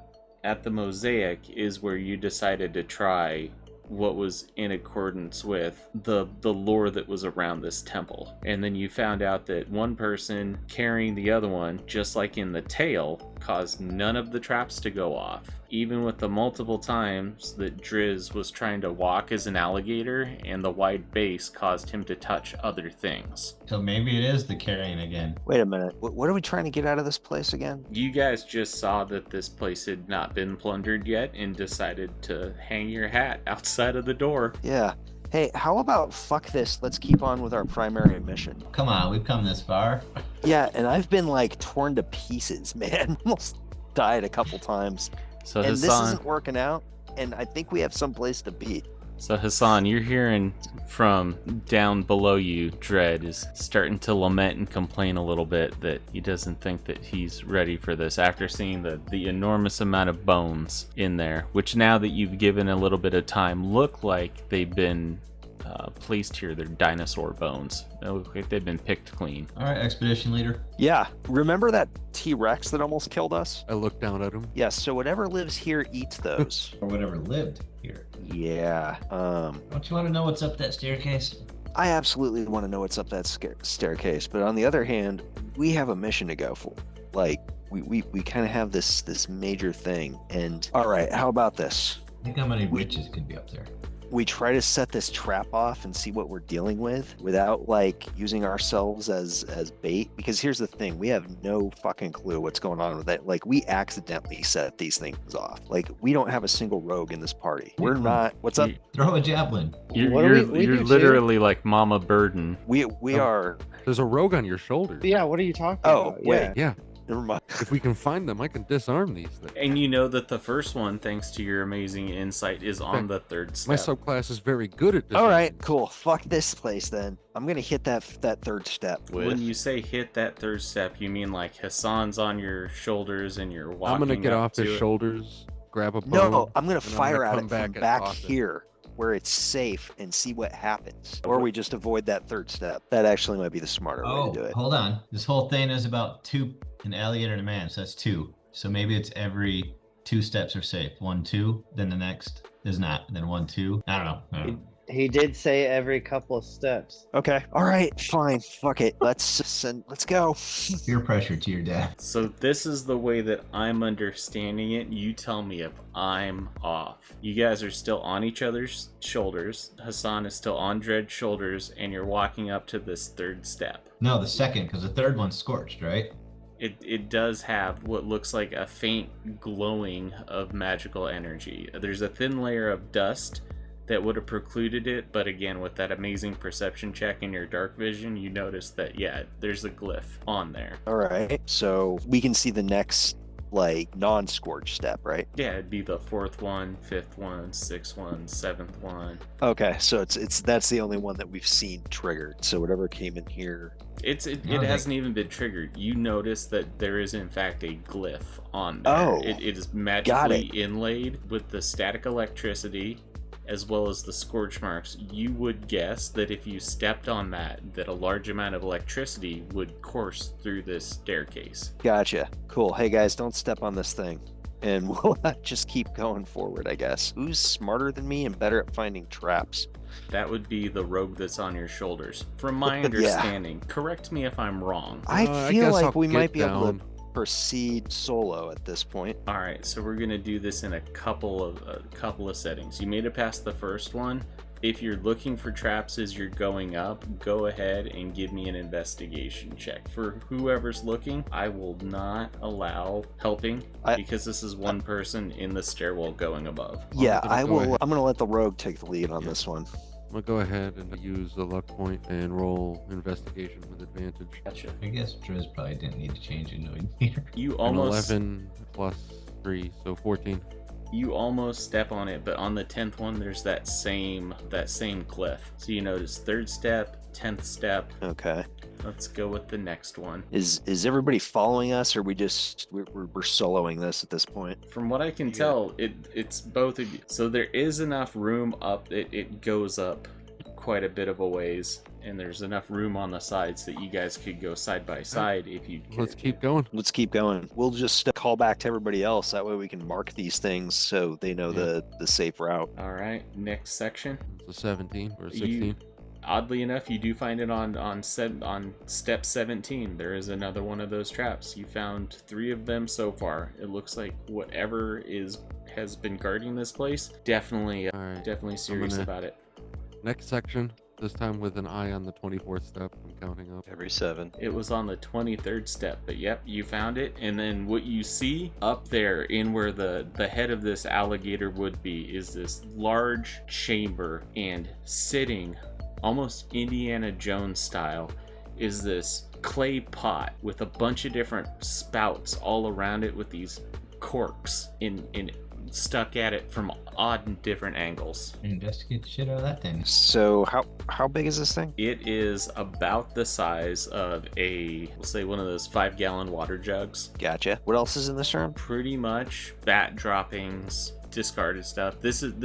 mosaic is where you decided to try what was in accordance with the lore that was around this temple. And then you found out that one person carrying the other one, just like in the tale, caused none of the traps to go off. Even with the multiple times that Drizz was trying to walk as an alligator and the wide base caused him to touch other things. So maybe it is the carrying again. Wait a minute. What are we trying to get out of this place again? You guys just saw that this place had not been plundered yet and decided to hang your hat outside of the door. Yeah. Hey, how about fuck this? Let's keep on with our primary mission. Come on, we've come this far. Yeah, and I've been like torn to pieces, man. Almost died a couple times. So And this Hissan, isn't working out, and I think we have some place to be. you're hearing from down below you, Dredd is starting to lament and complain a little bit that he doesn't think that he's ready for this after seeing the enormous amount of bones in there, which now that you've given a little bit of time look like they've been placed here. They're dinosaur bones. They look like they've been picked clean. All right, expedition leader. Yeah, remember that T-Rex that almost killed us? I looked down at him. Yes, so whatever lives here eats those. Or whatever lived here. Yeah, Don't you want to know what's up that staircase? I absolutely want to know what's up that staircase, but on the other hand, we have a mission to go for. Like, we kind of have this major thing, and all right, how about this? Think how many witches could be up there? we try to set this trap off and see what we're dealing with without like using ourselves as bait? Because here's the thing, we have no fucking clue what's going on with it. Like we accidentally set these things off. Like we don't have a single rogue in this party. We're not. What's up? Throw a javelin. You're We do too. literally like Mama Burden. We are. There's a rogue on your shoulder. Yeah, what are you talking Oh, about? wait. Yeah. Never mind. If we can find them, I can disarm these things. And you know that the first one, thanks to your amazing insight, is on the third step. My subclass is very good at this. All right, cool. Fuck this place then. I'm gonna hit that third step. When you say hit that third step, you mean like Hissan's on your shoulders and you're walking I'm gonna get up off his to it? shoulders, grab a bow. No, I'm gonna and I'm fire gonna at come it from back back and toss it. here where it's safe and see what happens. Or we just avoid that third step. That actually might be the smarter way Oh, to do it. hold on. This whole thing is about an alligator and a man, so that's 2. So maybe it's every 2 steps are safe. 1, 2, then the next is not. Then 1, 2. I don't know. He did say every couple of steps. Okay. All right, fine. Fuck it. Let's go. Peer pressure to your dad. So this is the way that I'm understanding it. You tell me if I'm off. You guys are still on each other's shoulders. Hissan is still on Dredd's shoulders, and you're walking up to this third step. No, the second, because the third one's scorched, right? It does have what looks like a faint glowing of magical energy. There's a thin layer of dust that would have precluded it, but again, with that amazing perception check in your dark vision, you notice that, yeah, there's a glyph on there. All right. So we can see the next like non-scorch step, right? Yeah, it'd be the 4th one, 5th one, 6th one, 7th one. Okay, so it's that's the only one that we've seen triggered. So whatever came in here. It Okay. hasn't even been triggered. You notice that there is in fact a glyph on there. Oh, it is got magically it. inlaid with the static electricity as well as the scorch marks. You would guess that if you stepped on that a large amount of electricity would course through this staircase. Gotcha. Cool. Hey guys, don't step on this thing. And we'll just keep going forward, I guess. Who's smarter than me and better at finding traps? That would be the rogue that's on your shoulders. From my Yeah. understanding, correct me if I'm wrong. I I feel guess like I'll we get might be able down. to proceed solo at this point. All right, so we're gonna do this in a couple of settings. You made it past the first one. If you're looking for traps as you're going up, go ahead and give me an investigation check. For whoever's looking, I will not allow helping because this is one person in the stairwell going above. Yeah, then I go will. ahead. I'm gonna let the rogue take the lead on Yeah. this one. I'm gonna go ahead and use the luck point and roll investigation with advantage. Gotcha. I guess Drizz probably didn't need to change it knowing here. You An almost 11 plus 3, so 14. you almost step on it, but on the 10th one there's that same glyph. So you notice 3rd step, 10th step. Okay. Let's go with the next one. Is everybody following us, or we're soloing this at this point? From what I can tell, it's both of you. So there is enough room up. It goes up quite a bit of a ways, and there's enough room on the sides that you guys could go side by side if you could. Let's keep going. Let's keep going. We'll just call back to everybody else. That way we can mark these things so they know Yeah. the safe route. All right, next section. It's a 17 or 16. Oddly enough, you do find it on step 17. There is another one of those traps. You found 3 of them so far. It looks like whatever has been guarding this place definitely Alright, definitely serious gonna- about it. Next section, this time with an eye on the 24th step. I'm counting up. Every 7. It was on the 23rd step, but yep, you found it. And then what you see up there in where the head of this alligator would be is this large chamber, and sitting almost Indiana Jones style is this clay pot with a bunch of different spouts all around it with these corks in stuck at it from odd and different angles. Investigate the shit out of that thing. So how big is this thing? It is about the size of we'll say one of those 5-gallon water jugs. Gotcha. What else is in this room? Pretty much bat droppings, discarded stuff. This is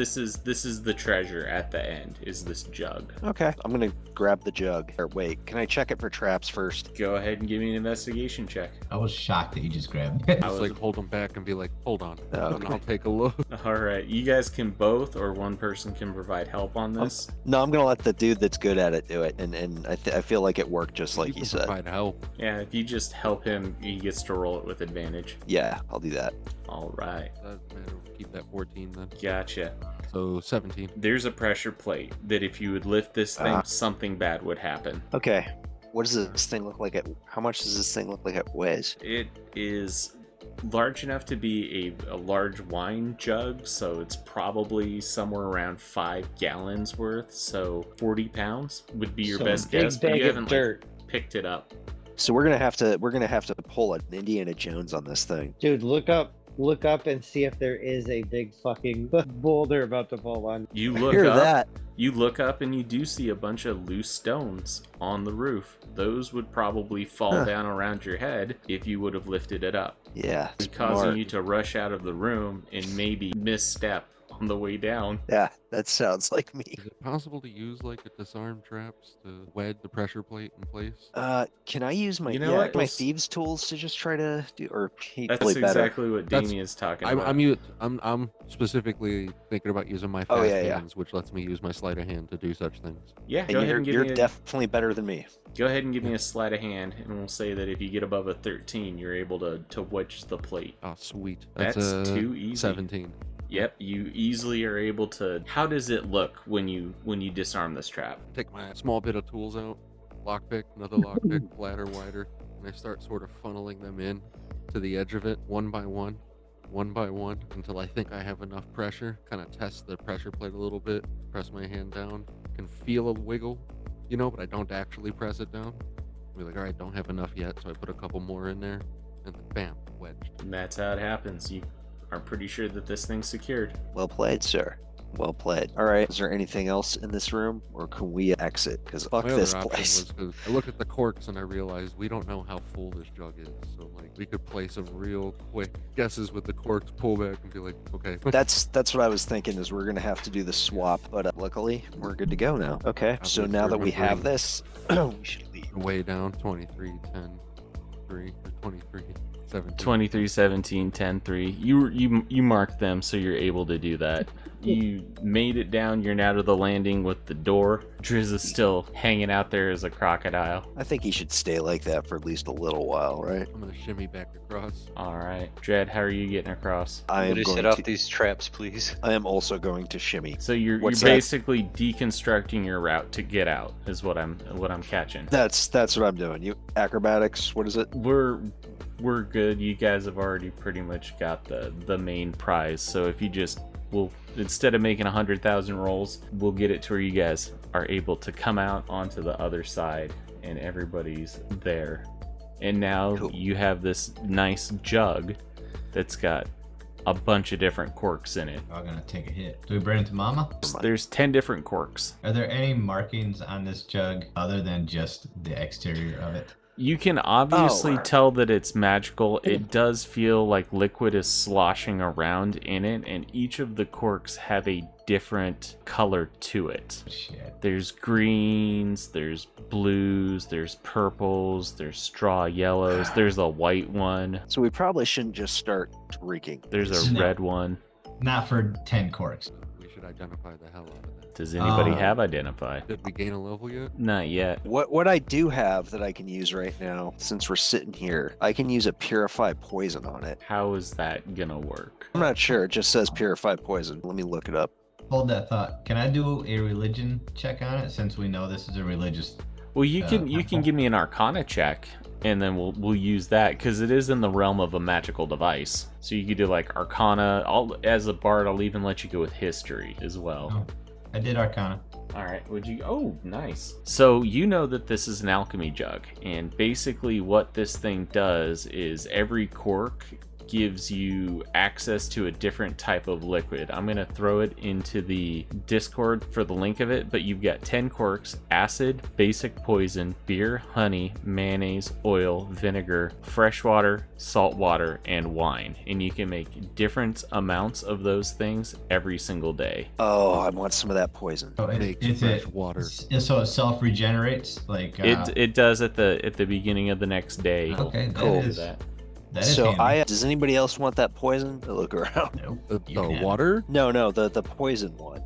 the treasure at the end, is this jug. Okay. I'm gonna grab the jug. Or wait, can I check it for traps first? Go ahead and give me an investigation check. I was shocked that you just grabbed it. I Just was- like hold them back and be like, hold on. Oh, And okay. I'll take a look. All right, you guys can both, or one person can provide help on this. No, I'm gonna let the dude that's good at it do it, and I feel like it worked just like You he can said. provide help. Yeah, if you just help him, he gets to roll it with advantage. Yeah, I'll do that. All right. Doesn't matter. Keep that 14 then. Gotcha. So 17. There's a pressure plate that if you would lift this thing, something bad would happen. Okay. What does this thing look like? How much does this thing look like it weighs? It is large enough to be a large wine jug, so it's probably somewhere around 5 gallons worth, so 40 pounds would be your best big guess, but bag you of haven't dirt. picked it up. So we're gonna have to pull an Indiana Jones on this thing. Dude, look up and see if there is a big fucking boulder about to fall on. You I look hear up, that. you look up and you do see a bunch of loose stones on the roof. Those would probably fall down around your head if you would have lifted it up, Yeah. causing smart. you to rush out of the room and maybe misstep on the way down. Yeah, that sounds like me. Is it possible to use like a disarm traps to wed the pressure plate in place? Can I use my You know what? my thieves tools to just try to do, or That's probably better? exactly what That's- Damien's talking I'm, about. I'm specifically thinking about using my fast Oh, yeah. hands, which lets me use my sleight of hand to do such things. Yeah, And go ahead you're and give you're me a, definitely better than me. go ahead and give me a sleight of hand, and we'll say that if you get above a 13, you're able to wedge the plate. Oh, sweet. That's too easy. 17. Yep, you easily are able to. How does it look when you disarm this trap? Take my small bit of tools out, lockpick, another lockpick, flatter, wider, and I start sort of funneling them in to the edge of it, one by one, until I think I have enough pressure. Kind of test the pressure plate a little bit, press my hand down, can feel a wiggle, but I don't actually press it down. Be like, all right, don't have enough yet, so I put a couple more in there, and then bam, wedged. And that's how it happens. You are pretty sure that this thing's secured. Well played, sir. Well played. All right. Is there anything else in this room, or can we exit? Because fuck My this other option place. was because I look at the corks and I realized we don't know how full this jug is. So like we could play some real quick guesses with the corks, pull back and be like, okay. That's what I was thinking. Is we're gonna have to do the swap, but luckily we're good to go now. Okay. So Obviously, now that we have remembering- this, we should leave. Way down 23, 10, 3, or 23, 17. 23, 17, 10, 3. You marked them, so you're able to do that. You made it down. You're now to the landing with the door. Drizz is still hanging out there as a crocodile. I think he should stay like that for at least a little while, right? I'm gonna shimmy back across. All right, Dredd, how are you getting across? I am Somebody going set off to. these traps, please. I am also going to shimmy. So you're What's that? basically deconstructing your route to get out, is what I'm catching. That's what I'm doing. You acrobatics. What is it? We're good. You guys have already pretty much got the main prize. So if you just will, instead of making 100,000 rolls, we'll get it to where you guys are able to come out onto the other side and everybody's there. And now Cool. you have this nice jug that's got a bunch of different corks in it. We're all gonna take a hit. Do we bring it to Mama? There's 10 different corks. Are there any markings on this jug other than just the exterior of it? You can obviously Oh. tell that it's magical. It does feel like liquid is sloshing around in it, and each of the corks have a different color to it. Shit. There's greens, there's blues, there's purples, there's straw yellows, there's a white one, So we probably shouldn't just start reeking. there's a No. red one. Not for 10 corks. We should identify the hell out of that. Does anybody Oh. have identify? Did we gain a level yet? Not yet. What I do have that I can use right now, since we're sitting here, I can use a purify poison on it. How is that gonna work? I'm not sure. It just says purify poison. Let me look it up. Hold that thought. Can I do a religion check on it since we know this is a religious? Well, you can give me an Arcana check, and then we'll use that because it is in the realm of a magical device. So you could do like Arcana. As a bard, I'll even let you go with History as well. Oh, I did Arcana. All right, would you? Oh, nice. So you know that this is an alchemy jug, and basically what this thing does is every cork gives you access to a different type of liquid. I'm going to throw it into the Discord for the link of it, but you've got 10 corks: acid, basic poison, beer, honey, mayonnaise, oil, vinegar, fresh water, salt water, and wine. And you can make different amounts of those things every single day. Oh, I want some of that poison. So Makes it's fresh water. So it self regenerates. Like It does at the beginning of the next day. Okay, that Cool. Do is that. that is So handy. does anybody else want that poison? Look around. Nope. The You can have it. water? No, the poison one.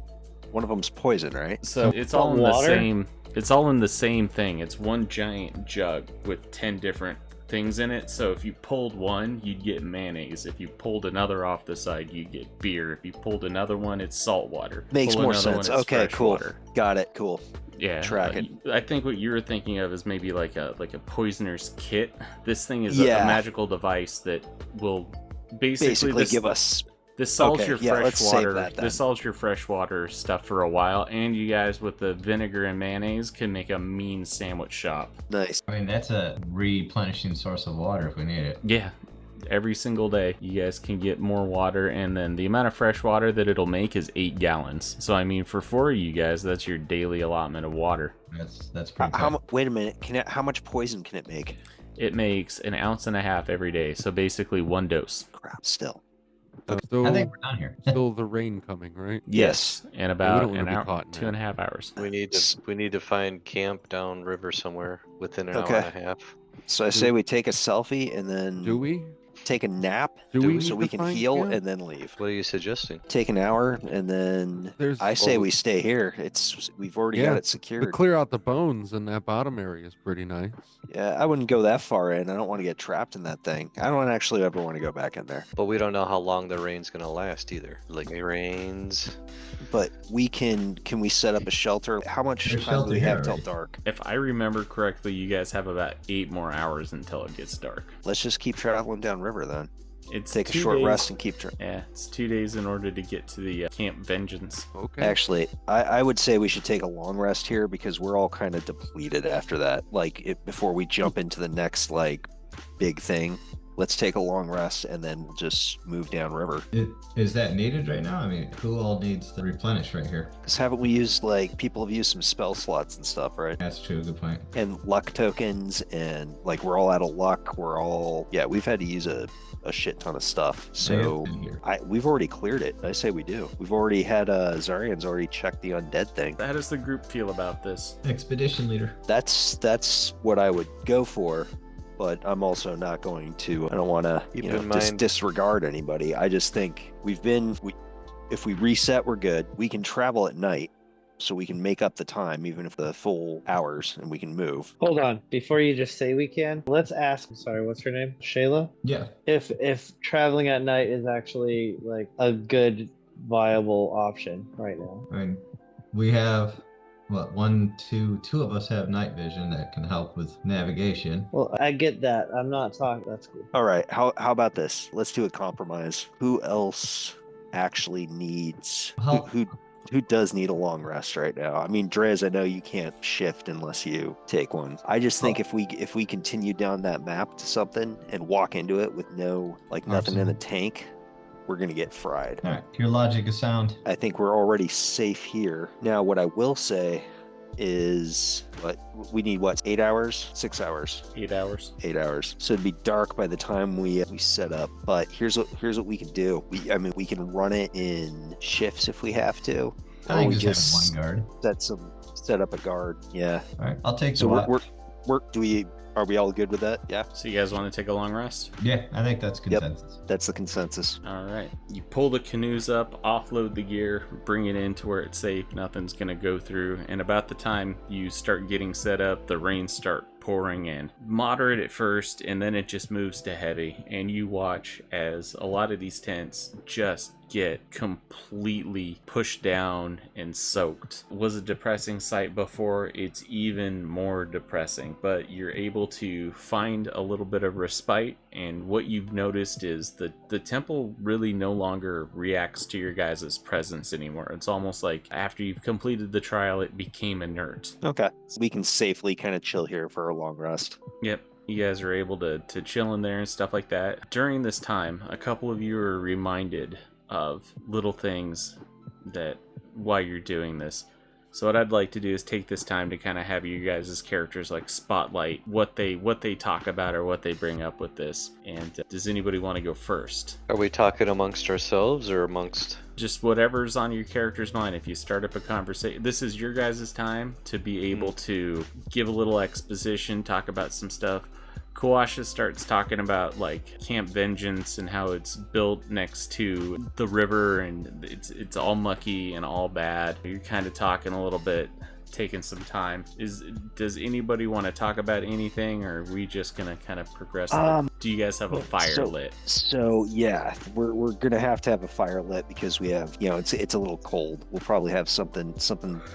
One of them's poison, right? So So it's all in the water? same. It's all in the same thing. It's one giant jug with 10 different things in it. So if you pulled one, you'd get mayonnaise. If you pulled another off the side, you'd get beer. If you pulled another one, it's salt water. Makes Pull more another sense. one, it's Okay, fresh cool. water. Got it. Cool. Yeah, Track it. I think what you were thinking of is maybe like a poisoner's kit. This thing is Yeah. a magical device that will basically Give us. this solves Okay, your yeah, fresh let's save water. that then. This solves your fresh water stuff for a while, and you guys with the vinegar and mayonnaise can make a mean sandwich shop. Nice. I mean, that's a replenishing source of water if we need it. Yeah. Every single day, you guys can get more water, and then the amount of fresh water that it'll make is 8 gallons. So, I mean, for 4 of you guys, that's your daily allotment of water. That's pretty How, good. wait a minute. How much poison can it make? It makes 1.5 ounces every day, so basically 1 dose. Crap. Still. Still, I think we're done here. still the rain coming, right? Yes. In about don't wanna an be hour, caught in 2.5 hours. We need to find camp down river somewhere within an Okay. hour and a half. So I say we take a selfie and then Do we? take a nap Do we so need we to can find heal camp? and then leave. What are you suggesting? Take an hour and then There's I say we both. stay here. We've already got Yeah, it To secured. clear out the bones in that bottom area is pretty nice. Yeah, I wouldn't go that far in. I don't want to get trapped in that thing. I don't actually ever want to go back in there. But we don't know how long the rain's gonna last either. Like it rains. But we can we set up a shelter? How much There's time do we shelter have here till already. dark? If I remember correctly, you guys have about 8 more hours until it gets dark. Let's just keep traveling downriver then. It's Take a 2 short days. rest and keep traveling. Yeah, it's 2 days in order to get to the Camp Vengeance. Okay. Actually, I would say we should take a long rest here because we're all kind of depleted after that. Before we jump into the next big thing, let's take a long rest and then we'll just move downriver. Is that needed right now? I mean, who all needs to replenish right here? Because haven't we used people have used some spell slots and stuff, right? That's true. Good point. And luck tokens and we're all out of luck. We've had to use a shit ton of stuff. So In here. we've already cleared it. I say we do. We've already had Zarion's already checked the undead thing. How does the group feel about this? Expedition leader. That's what I would go for, but I'm also not going to. I don't want to Keep in mind- disregard anybody. I just think if we reset, we're good. We can travel at night, so we can make up the time, even if the full hours, and we can move. Hold on, before you just say we can, let's ask. Sorry, what's her name? Shia'la. Yeah. If traveling at night is actually a good, viable option right now. I mean, we have two of us have night vision that can help with navigation. Well, I get that. I'm not talking. That's cool. All right. How about this? Let's do a compromise. Who else actually needs? How- Who does need a long rest right now? I mean, Drizz, I know you can't shift unless you take one. I just think if we continue down that map to something and walk into it with nothing in the tank, we're gonna get fried. All right. Your logic is sound. I think we're already safe here. Now, what I will say is, we need 8 hours? 6 hours? 8 hours. 8 hours. So it'd be dark by the time we set up. But here's what we can do. We can run it in shifts if we have to. I Or think we just have one guard. set up a guard. Yeah. All right. I'll take So the watch. are we all good with that? Yeah. So you guys want to take a long rest? Yeah, I think that's consensus. That's the consensus. All right. You pull the canoes up, offload the gear, bring it in to where it's safe. Nothing's going to go through. And about the time you start getting set up, the rains start pouring in. Moderate at first, and then it just moves to heavy. And you watch as a lot of these tents just get completely pushed down and soaked. It was a depressing sight before. It's even more depressing, but you're able to find a little bit of respite. And what you've noticed is the temple really no longer reacts to your guys' presence anymore. It's almost like after you've completed the trial, it became inert. Okay. So we can safely kind of chill here for a long rest. Yep. You guys are able to chill in there and stuff like that. During this time, a couple of you are reminded of little things that while you're doing this. So what I'd like to do is take this time to kind of have you guys' characters spotlight what they talk about or what they bring up with this. And does anybody want to go first? Are we talking amongst ourselves or amongst? Just whatever's on your character's mind. If you start up a conversation, this is your guys' time to be able to give a little exposition, talk about some stuff. Kawasha starts talking about Camp Vengeance and how it's built next to the river and it's all mucky and all bad. You're kind of talking a little bit taking some time. Does anybody want to talk about anything, or are we just gonna kind of progress? Do you guys have a fire lit? So yeah, we're gonna have to have a fire lit because we have, it's a little cold. We'll probably have something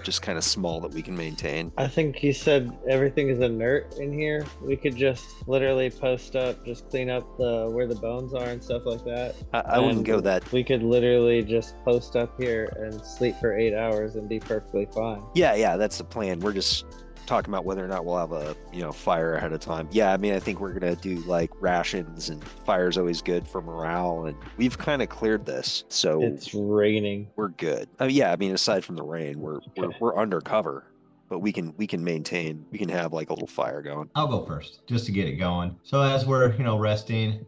just kind of small that we can maintain. I think you said everything is inert in here. We could just literally post up, just clean up where the bones are and stuff like that. I wouldn't go that. We could literally just post up here and sleep for 8 hours and be perfectly fine. Yeah, that's the plan. We're just talking about whether or not we'll have a fire ahead of time. Yeah, I mean, I think we're gonna do like rations, and fire's always good for morale, and we've kind of cleared this, so it's raining. We're good. Yeah, I mean, aside from the rain, we're undercover, but we can maintain. We can have like a little fire going. I'll go first just to get it going. So as we're resting,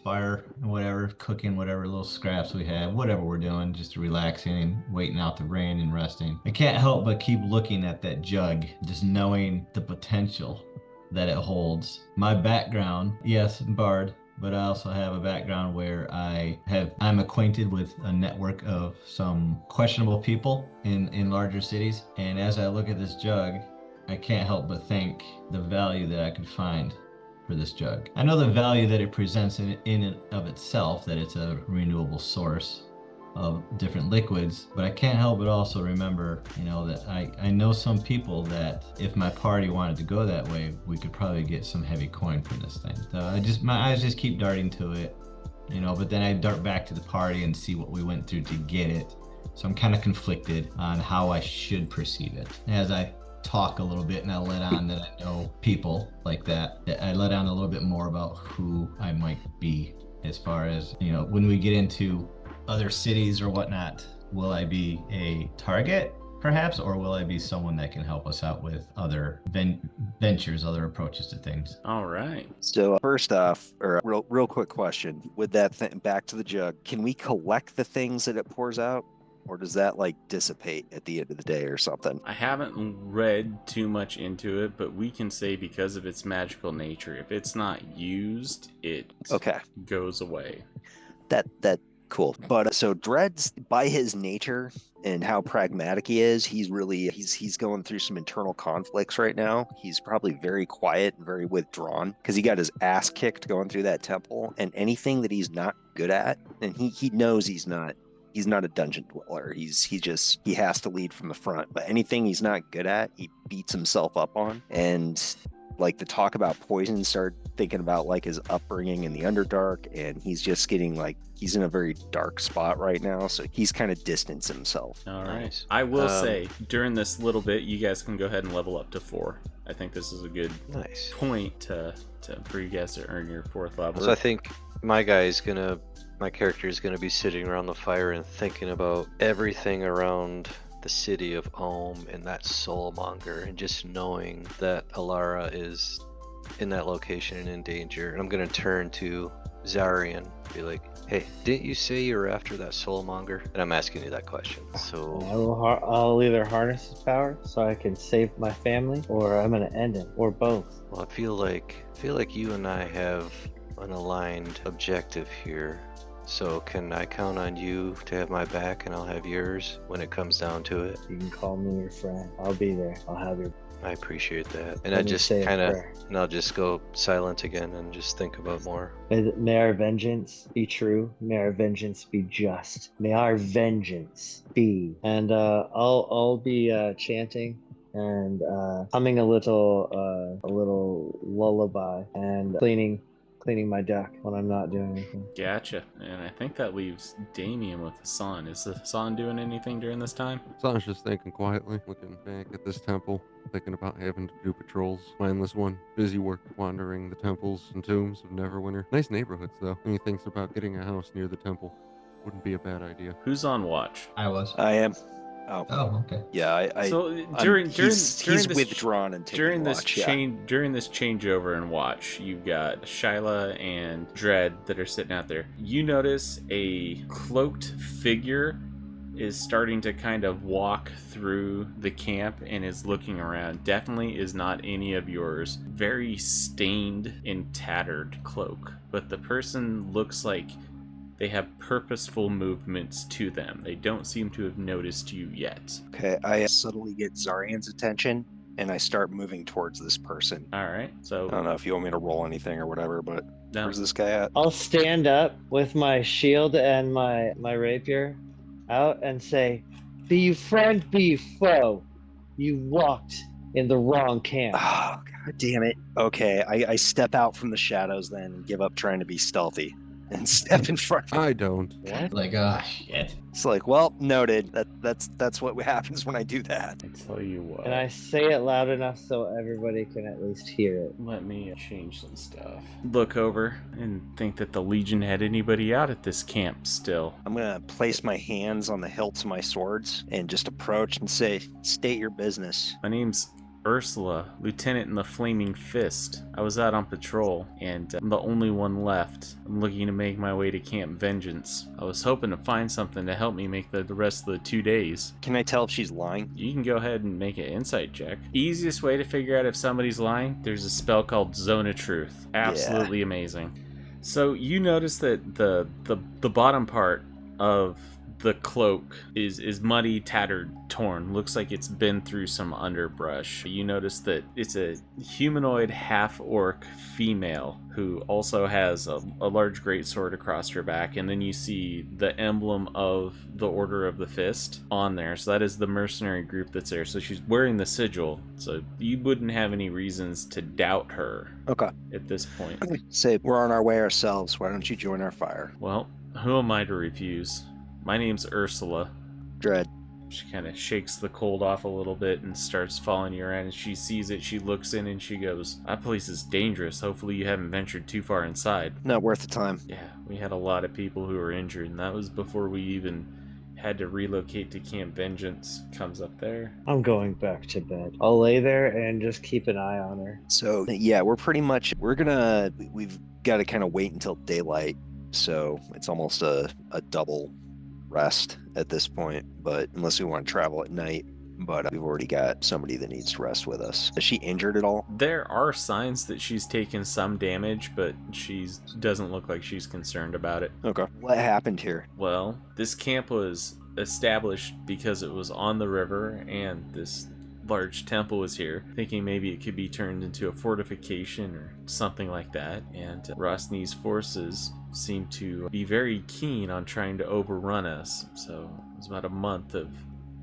fire and whatever, cooking whatever little scraps we have, whatever we're doing, just relaxing and waiting out the rain and resting, I can't help but keep looking at that jug, just knowing the potential that it holds. My background, yes, bard, but I also have a background where I'm acquainted with a network of some questionable people in larger cities, and as I look at this jug, I can't help but think the value that I could find for this jug. I know the value that it presents in and of itself, that it's a renewable source of different liquids, but I can't help but also remember, that I know some people that if my party wanted to go that way, we could probably get some heavy coin from this thing. So my eyes just keep darting to it, but then I dart back to the party and see what we went through to get it. So I'm kind of conflicted on how I should perceive it. As I talk a little bit and I let on that I know people like that, I let on a little bit more about who I might be, as far as, when we get into other cities or whatnot, will I be a target perhaps, or will I be someone that can help us out with other ventures, other approaches to things? All right. So first off, or a real quick question, with that thing, back to the jug, can we collect the things that it pours out? Or does that like dissipate at the end of the day or something? I haven't read too much into it, but we can say because of its magical nature, if it's not used, it goes away. That cool. But so Dredd's, by his nature and how pragmatic he is, he's going through some internal conflicts right now. He's probably very quiet and very withdrawn because he got his ass kicked going through that temple, and anything that he's not good at, and he knows he's not a dungeon dweller. He has to lead from the front, but anything he's not good at, he beats himself up on. And like the talk about poison, started thinking about like his upbringing in the Underdark, and he's just getting like, he's in a very dark spot right now, so he's kind of distanced himself. All right. Nice. I will say, during this little bit, you guys can go ahead and level up to 4. I think this is a good point for you guys to earn your 4th level. So I think my character is going to be sitting around the fire and thinking about everything around the city of Ohm and that soulmonger, and just knowing that Alara is in that location and in danger. And I'm going to turn to Zarion, be like, hey, didn't you say you were after that soulmonger? And I'm asking you that question. So I'll either harness his power so I can save my family, or I'm going to end him, or both. Well, I feel like you and I have an aligned objective here. So can I count on you to have my back, and I'll have yours when it comes down to it? You can call me your friend. I'll be there. I'll have your. I appreciate that. And I just and I'll just go silent again and just think about more. May our vengeance be true. May our vengeance be just. May our vengeance be. And I'll be chanting and humming a little lullaby and cleaning my deck when I'm not doing anything. Gotcha. And I think that leaves Damien with Hissan. Is Hissan doing anything during this time? Hissan's just thinking quietly, looking back at this temple, thinking about having to do patrols. Mindless one, busy work wandering the temples and tombs of Neverwinter. Nice neighborhoods though. And he thinks about getting a house near the temple. Wouldn't be a bad idea. Who's on watch? I was. I am. Oh, okay. Yeah, so during he's this withdrawn and taking watch. During this changeover and watch, you've got Shia'la and Dredd that are sitting out there. You notice a cloaked figure is starting to kind of walk through the camp and is looking around. Definitely is not any of yours. Very stained and tattered cloak, but the person looks like they have purposeful movements to them. They don't seem to have noticed you yet. Okay, I subtly get Zarion's attention, and I start moving towards this person. All right, so I don't know if you want me to roll anything or whatever, but no. where's this guy at? I'll stand up with my shield and my rapier out and say, "Be you friend, be you foe. You walked in the wrong camp." Oh, god damn it. Okay, I step out from the shadows then and give up trying to be stealthy and step in front. I don't. What? Like, ah, shit. It's like, well, noted. That's what happens when I do that. I tell you what. And I say it loud enough so everybody can at least hear it. Let me change some stuff. Look over and think that the Legion had anybody out at this camp still. I'm gonna place my hands on the hilts of my swords and just approach and say, "State your business." My name's Ursla, Lieutenant in the Flaming Fist. I was out on patrol, and I'm the only one left. I'm looking to make my way to Camp Vengeance. I was hoping to find something to help me make the rest of the 2 days. Can I tell if she's lying? You can go ahead and make an insight check. Easiest way to figure out if somebody's lying, there's a spell called Zone of Truth. Absolutely amazing. So you notice that the bottom part of the cloak is muddy, tattered, torn. Looks like it's been through some underbrush. You notice that it's a humanoid half-orc female who also has a large greatsword across her back, and then you see the emblem of the Order of the Fist on there. So that is the mercenary group that's there. So she's wearing the sigil, so you wouldn't have any reasons to doubt her Okay. at this point. Say, we're on our way ourselves. Why don't you join our fire? Well, who am I to refuse? My name's Ursula. Dredd. She kind of shakes the cold off a little bit and starts following you around. And she sees it, she looks in, and she goes, "That place is dangerous. Hopefully you haven't ventured too far inside." Not worth the time. Yeah, we had a lot of people who were injured, and that was before we even had to relocate to Camp Vengeance. Comes up there. I'm going back to bed. I'll lay there and just keep an eye on her. So, yeah, we've got to kind of wait until daylight. So it's almost a double rest at this point, but unless we want to travel at night. But we've already got somebody that needs to rest with us. Is she injured at all? There are signs that she's taken some damage, but she doesn't look like she's concerned about it. Okay. What happened here? Well, this camp was established because it was on the river, and this large temple was here, thinking maybe it could be turned into a fortification or something like that. And Rosny's forces seem to be very keen on trying to overrun us. So it was about a month of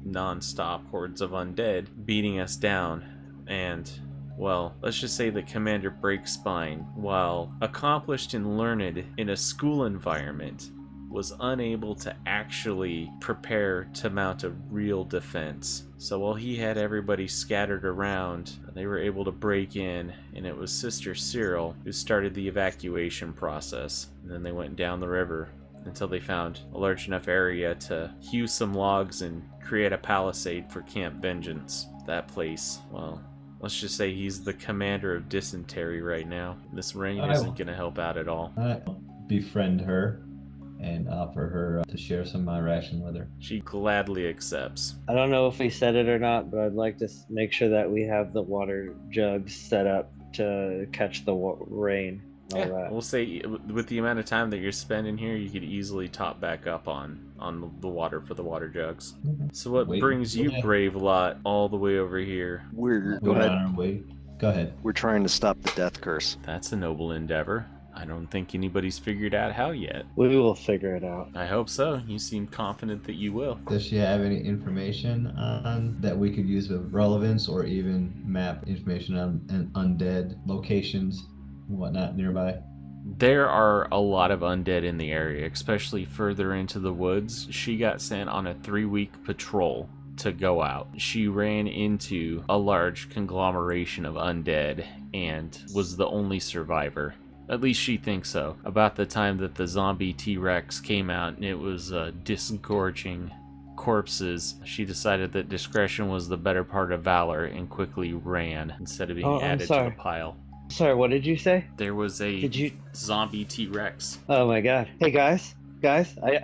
non-stop hordes of undead beating us down. And, well, let's just say that Commander Breakspine, while accomplished and learned in a school environment, was unable to actually prepare to mount a real defense. So while he had everybody scattered around, they were able to break in, and it was Sister Cyril who started the evacuation process. And then they went down the river until they found a large enough area to hew some logs and create a palisade for Camp Vengeance. That place, well, let's just say he's the commander of dysentery right now. This rain isn't going to help out at all. I befriend her and offer her to share some of my ration with her. She gladly accepts. I don't know if we said it or not, but I'd like to make sure that we have the water jugs set up to catch the rain. And all Yeah, that. we'll say with the amount of time that you're spending here, you could easily top back up on the water for the water jugs. So what Wait, brings you, okay. brave lot, all the way over here? We're We're on our way. Go ahead. We're trying to stop the death curse. That's a noble endeavor. I don't think anybody's figured out how yet. We will figure it out. I hope so. You seem confident that you will. Does she have any information on that we could use of relevance, or even map information on undead locations and whatnot nearby? There are a lot of undead in the area, especially further into the woods. She got sent on a 3-week patrol to go out. She ran into a large conglomeration of undead and was the only survivor. At least she thinks so. About the time that the zombie T-Rex came out and it was disgorging corpses, she decided that discretion was the better part of valor and quickly ran instead of being Oh, I'm added to sorry. the pile. Sorry, what did you say? There was a Did you? zombie T-Rex. Oh my god. Hey guys. I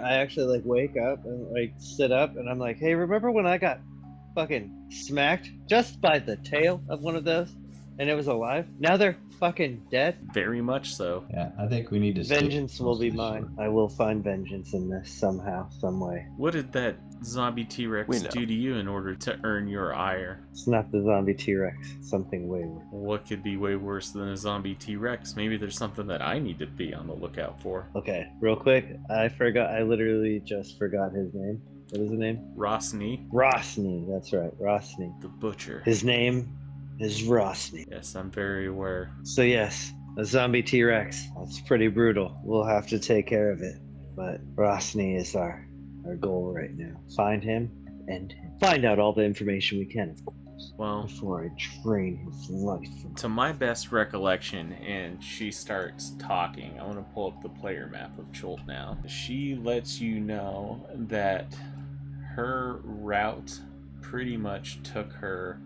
actually like wake up and like sit up and I'm like, hey, remember when I got fucking smacked just by the tail of one of those? And it was alive? Now they're fucking dead? Very much so. Yeah, I think we need to. skip Vengeance will most be of the mine. short. I will find vengeance in this somehow, some way. What did that zombie We T-Rex know. do to you in order to earn your ire? It's not the zombie T-Rex. It's something way worse. What could be way worse than a zombie T-Rex? Maybe there's something that I need to be on the lookout for. Okay, real quick. I literally just forgot his name. What is his name? Rosny, Rosny. That's right, Rosny. the butcher. His name is Rosny. Yes, I'm very aware. So yes, a zombie T-Rex. That's pretty brutal. We'll have to take care of it. But Rosny is our goal right now. Find him and find out all the information we can, of course, Well, before I drain his life. to my best recollection, and she starts talking. I want to pull up the player map of Chult now. She lets you know that her route pretty much took her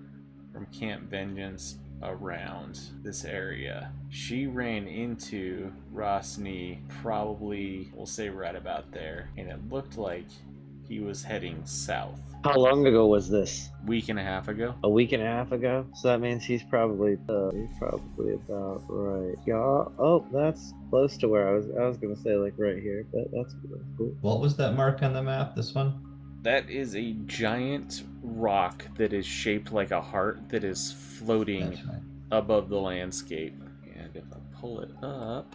from Camp Vengeance around this area. She ran into Rosny probably, we'll say right about there, and it looked like he was heading south. How long ago was this? Week and a half ago. A week and a half ago? So that means he's probably about right. Yeah. Oh, that's close to where I was gonna say like right here, but that's cool. What was that mark on the map? This one? That is a giant rock that is shaped like a heart that is floating That's right. above the landscape. And if I pull it up,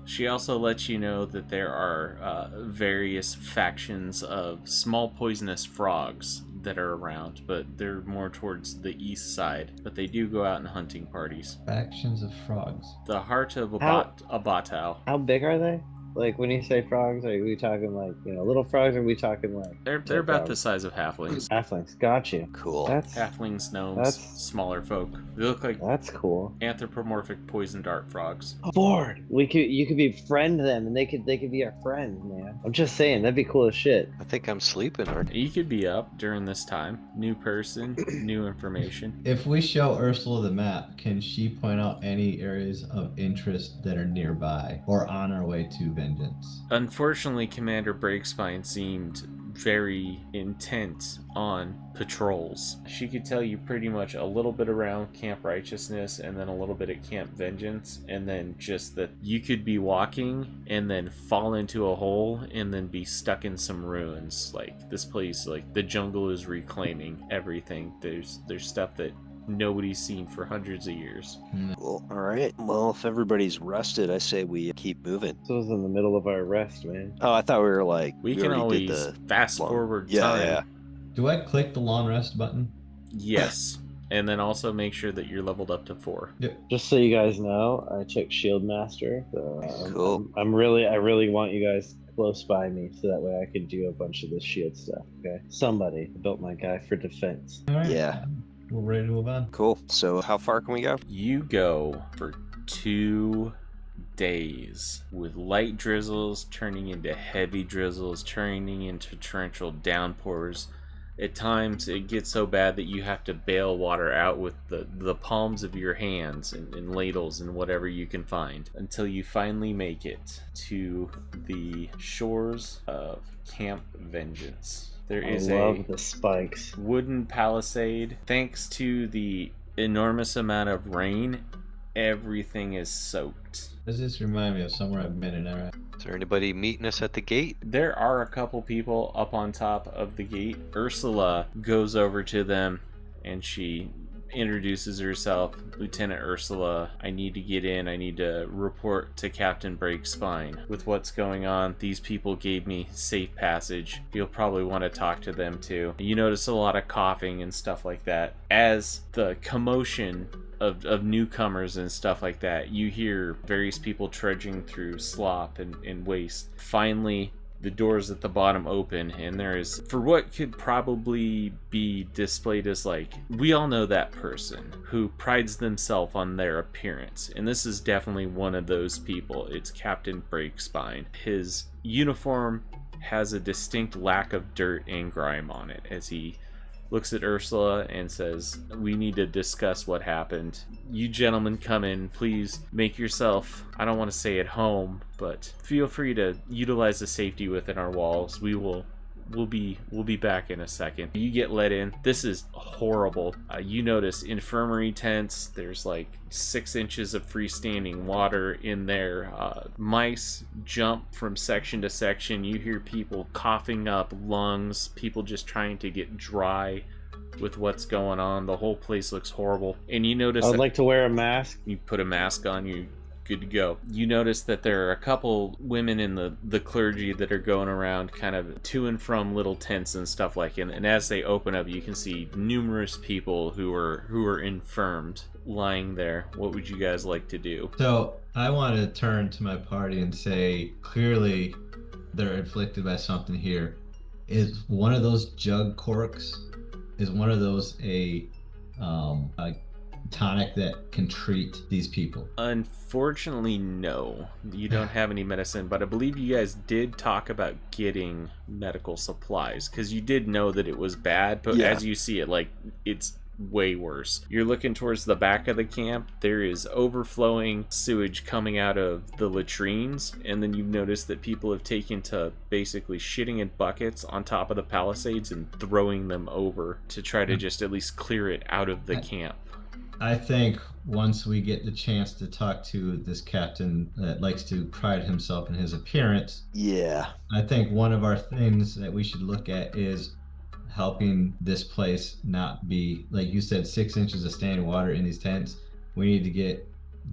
she also lets you know that there are various factions of small poisonous frogs that are around, but they're more towards the east side. But they do go out in hunting parties. Factions of frogs. The heart of How- Abatal. How big are they? Like when you say frogs, are we talking like little frogs? Or are we talking like They're big about the frogs? size of halflings. Halflings? Got you. Cool. That's Halflings, gnomes, That's- smaller folk. They look like that's cool. anthropomorphic poison dart frogs. Bored. You could befriend them, and they could be our friends, man. I'm just saying that'd be cool as shit. I think I'm sleeping, aren't You could be up during this time. New person, new information. If we show Ursula the map, can she point out any areas of interest that are nearby or on our way to vengeance? Unfortunately, Commander Breakspine seemed very intent on patrols. She could tell you pretty much a little bit around Camp Righteousness and then a little bit at Camp Vengeance, and then just that you could be walking and then fall into a hole and then be stuck in some ruins. Like this place, like the jungle is reclaiming everything. There's stuff that nobody's seen for hundreds of years. Cool. All right. Well, if everybody's rested, I say we keep moving. This was in the middle of our rest, man. Oh, I thought we were like We can already always did the fast long- forward Yeah, time. yeah. Do I click the long rest button? Yes. And then also make sure that you're leveled up to 4. Just so you guys know, I took Shield Master. So Cool. I really want you guys close by me so that way I can do a bunch of this shield stuff. Okay. Somebody built my guy for defense. All right. Yeah. We're ready to move on. Cool. So how far can we go? You go for 2 days with light drizzles turning into heavy drizzles, turning into torrential downpours. At times it gets so bad that you have to bail water out with the palms of your hands and ladles and whatever you can find until you finally make it to the shores of Camp Vengeance. There is I love a the spikes. wooden palisade. Thanks to the enormous amount of rain, everything is soaked. Does this remind me of somewhere I've been in Iraq? Is there anybody meeting us at the gate? There are a couple people up on top of the gate. Ursula goes over to them and she introduces herself. Lieutenant Ursula, I need to get in. I need to report to Captain Breakspine with what's going on. These people gave me safe passage. You'll probably want to talk to them too. You notice a lot of coughing and stuff like that. As the commotion of newcomers and stuff like that, you hear various people trudging through slop and waste. Finally, the doors at the bottom open, and there is, for what could probably be displayed as like, we all know that person who prides themselves on their appearance, and this is definitely one of those people. It's Captain Breakspine. His uniform has a distinct lack of dirt and grime on it as he looks at Ursula and says, we need to discuss what happened. You gentlemen come in, please make yourself, I don't want to say at home, but feel free to utilize the safety within our walls. We will we'll be back in a second. You get let in. This is horrible. You notice infirmary tents. There's like 6 inches of freestanding water in there. Mice jump from section to section. You hear people coughing up lungs, people just trying to get dry with what's going on. The whole place looks horrible. And you notice I would like to wear a mask. you put a mask on, you good to go. You notice that there are a couple women in the clergy that are going around kind of to and from little tents and stuff like it. And as they open up, you can see numerous people who are infirmed lying there. What would you guys like to do? So I want to turn to my party and say, clearly they're inflicted by something here. Is one of those jug corks, is one of those a tonic that can treat these people? Unfortunately, no. You don't have any medicine, but I believe you guys did talk about getting medical supplies, because you did know that it was bad, but as you see it, like, it's way worse. You're looking towards the back of the camp. There is overflowing sewage coming out of the latrines, and then you've noticed that people have taken to basically shitting in buckets on top of the palisades and throwing them over to try to just at least clear it out of the camp. I think once we get the chance to talk to this captain that likes to pride himself in his appearance, I think one of our things that we should look at is helping this place not be, like you said, 6 inches of standing water in these tents. We need to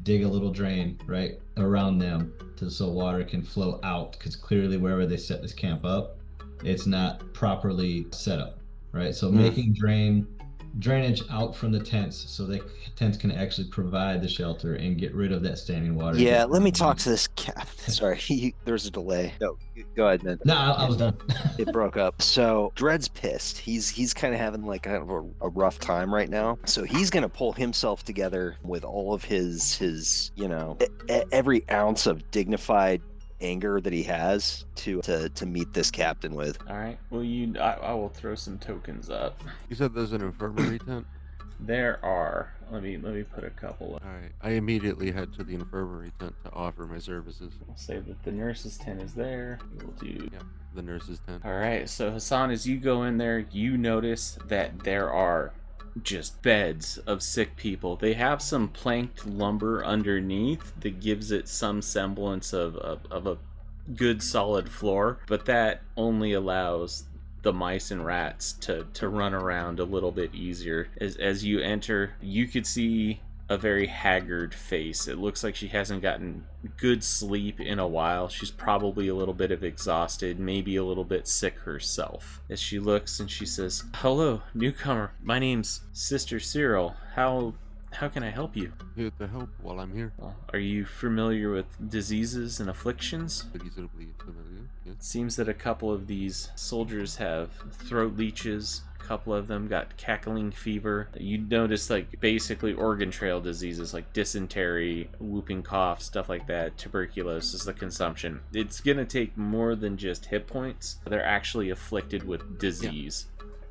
dig a little drain right around them so water can flow out, because clearly wherever they set this camp up, it's not properly set up, right? So making drainage out from the tents so the tents can actually provide the shelter and get rid of that standing water. Yeah, let me talk to this captain. Sorry, there's a delay. No, go ahead, man. No, I was done. It broke up. So Dredd's pissed. He's kind of having like kind of a rough time right now. So he's gonna pull himself together with all of his every ounce of dignified anger that he has to meet this captain with. All right. Well, I will throw some tokens up. You said there's an infirmary tent? There are. Let me put a couple up. All right. I immediately head to the infirmary tent to offer my services. I'll say that the nurse's tent is there. We'll do. Yeah, the nurse's tent. All right. So Hissan, as you go in there, you notice that there are just beds of sick people. They have some planked lumber underneath that gives it some semblance of a good solid floor, but that only allows the mice and rats to run around a little bit easier. As you enter, you could see a very haggard face. It looks like she hasn't gotten good sleep in a while. She's probably a little bit exhausted, maybe a little bit sick herself. As she looks and she says, "Hello, newcomer. My name's Sister Cyril. How can I help you?" Here to help while I'm here. Are you familiar with diseases and afflictions? Reasonably familiar, yes. It seems that a couple of these soldiers have throat leeches. A couple of them got cackling fever. You notice like basically organ trail diseases like dysentery, whooping cough, stuff like that, tuberculosis, the consumption. It's gonna take more than just hit points. They're actually afflicted with disease.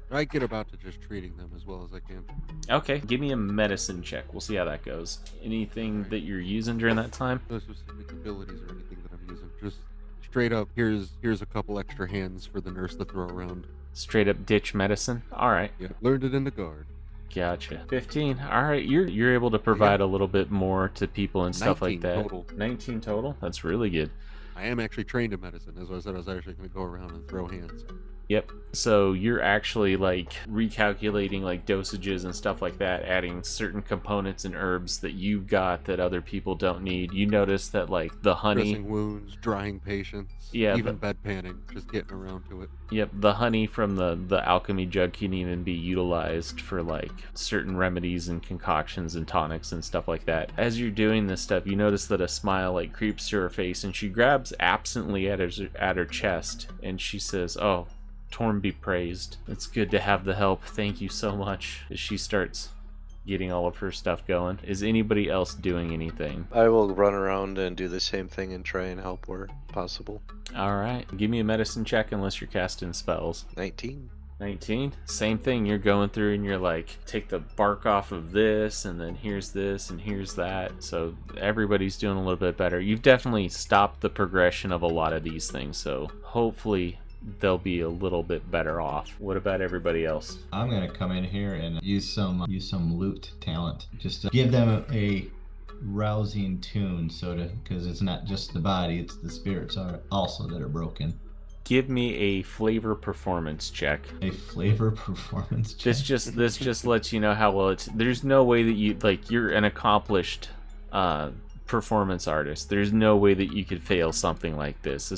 I get about to just treating them as well as I can. Okay, give me a medicine check. We'll see how that goes. Anything that you're using during that time? No specific abilities or anything that I'm using. Just straight up, here's a couple extra hands for the nurse to throw around. Straight up ditch medicine? Alright. Yeah, learned it in the guard. Gotcha. 15. Alright, you're able to provide a little bit more to people and stuff like that. Total. 19 total? That's really good. I am actually trained in medicine. As I said, I was actually going to go around and throw hands. Yep. So you're actually like recalculating like dosages and stuff like that, adding certain components and herbs that you've got that other people don't need. You notice that like the honey, dressing wounds, drying patients, even bedpanning, just getting around to it. Yep, the honey from the alchemy jug can even be utilized for like certain remedies and concoctions and tonics and stuff like that. As you're doing this stuff, you notice that a smile like creeps to her face, and she grabs absently at her chest, and she says, "Oh, Torm be praised. It's good to have the help. Thank you so much." As she starts getting all of her stuff going. Is anybody else doing anything? I will run around and do the same thing and try and help where possible. Alright, give me a medicine check unless you're casting spells. 19. 19? Same thing, you're going through and you're like, take the bark off of this, and then here's this, and here's that. So everybody's doing a little bit better. You've definitely stopped the progression of a lot of these things, so hopefully they'll be a little bit better off. What about everybody else? I'm gonna come in here and use some loot talent just to give them a rousing tune, because it's not just the body, it's the spirits are also that are broken. Give me a flavor performance check. A flavor performance check. This just lets you know how well it's. There's no way that you're an accomplished performance artist. There's no way that you could fail something like this.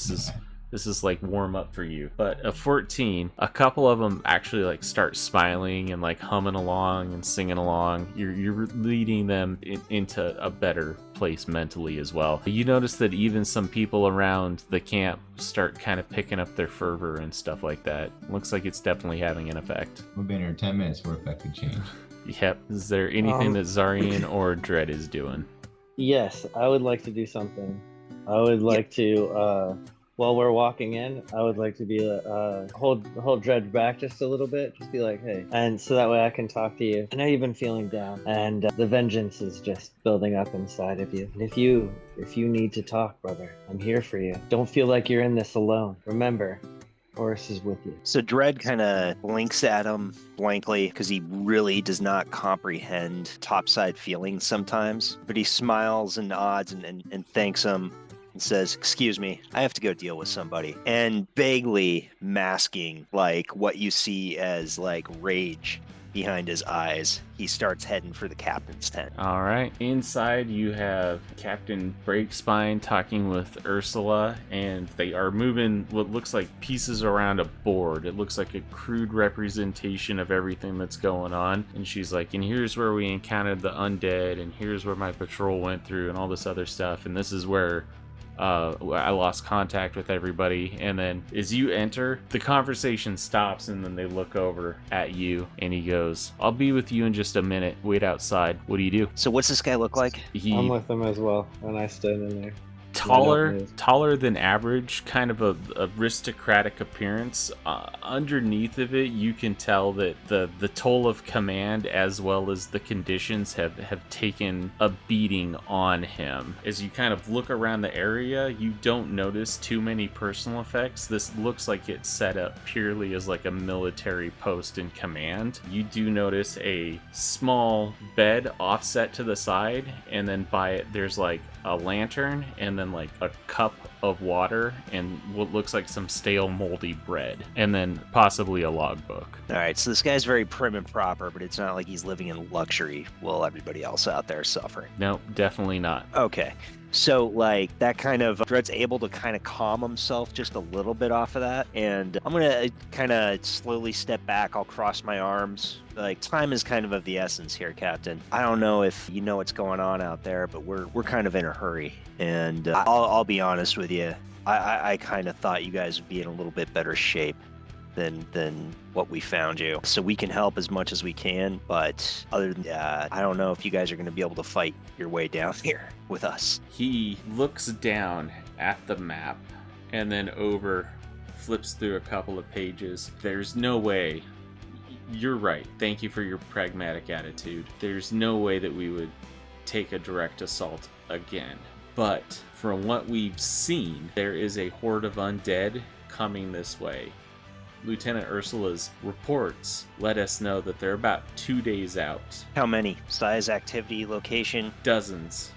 This is like warm up for you. But a 14, a couple of them actually like start smiling and like humming along and singing along. You're leading them into a better place mentally as well. You notice that even some people around the camp start kind of picking up their fervor and stuff like that. Looks like it's definitely having an effect. We've been here 10 minutes for effect could change. Yep. Is there anything that Zarion or Dredd is doing? Yes, I would like to do something. I would like to, while we're walking in, I would like to be hold Dredd back just a little bit, just be like, hey, and so that way I can talk to you. I know you've been feeling down, and the vengeance is just building up inside of you. And if you need to talk, brother, I'm here for you. Don't feel like you're in this alone. Remember, Horus is with you. So Dredd kind of blinks at him blankly because he really does not comprehend topside feelings sometimes, but he smiles and nods and thanks him. Says, excuse me, I have to go deal with somebody. And vaguely masking like what you see as like rage behind his eyes, he starts heading for the captain's tent. All right. Inside you have Captain Breakspine talking with Ursla, and they are moving what looks like pieces around a board. It looks like a crude representation of everything that's going on. And she's like, and here's where we encountered the undead, and here's where my patrol went through, and all this other stuff. And this is where I lost contact with everybody. And then as you enter, the conversation stops, and then they look over at you, and he goes, I'll be with you in just a minute. Wait outside. What do you do? So what's this guy look like? I'm with him as well, and I stand in there. Taller than average, kind of a aristocratic appearance. Underneath of it, you can tell that the toll of command as well as the conditions have taken a beating on him. As you kind of look around the area, you don't notice too many personal effects. This looks like it's set up purely as like a military post in command. You do notice a small bed offset to the side, and then by it there's like a lantern, and then like a cup of water, and what looks like some stale moldy bread, and then possibly a logbook. All right, so this guy's very prim and proper, but it's not like he's living in luxury while everybody else out there is suffering. No, definitely not. Okay. So, like, that kind of, Dredd's able to kind of calm himself just a little bit off of that. And I'm going to kind of slowly step back. I'll cross my arms. Like, time is kind of the essence here, Captain. I don't know if you know what's going on out there, but we're kind of in a hurry. And I'll be honest with you. I kind of thought you guys would be in a little bit better shape than what we found you. So we can help as much as we can, but other than that, I don't know if you guys are going to be able to fight your way down here with us. He looks down at the map and then flips through a couple of pages. There's no way. You're right. Thank you for your pragmatic attitude. There's no way that we would take a direct assault again. But from what we've seen, there is a horde of undead coming this way. Lieutenant Ursula's reports let us know that they're about 2 days out. How many? Size, activity, location? Dozens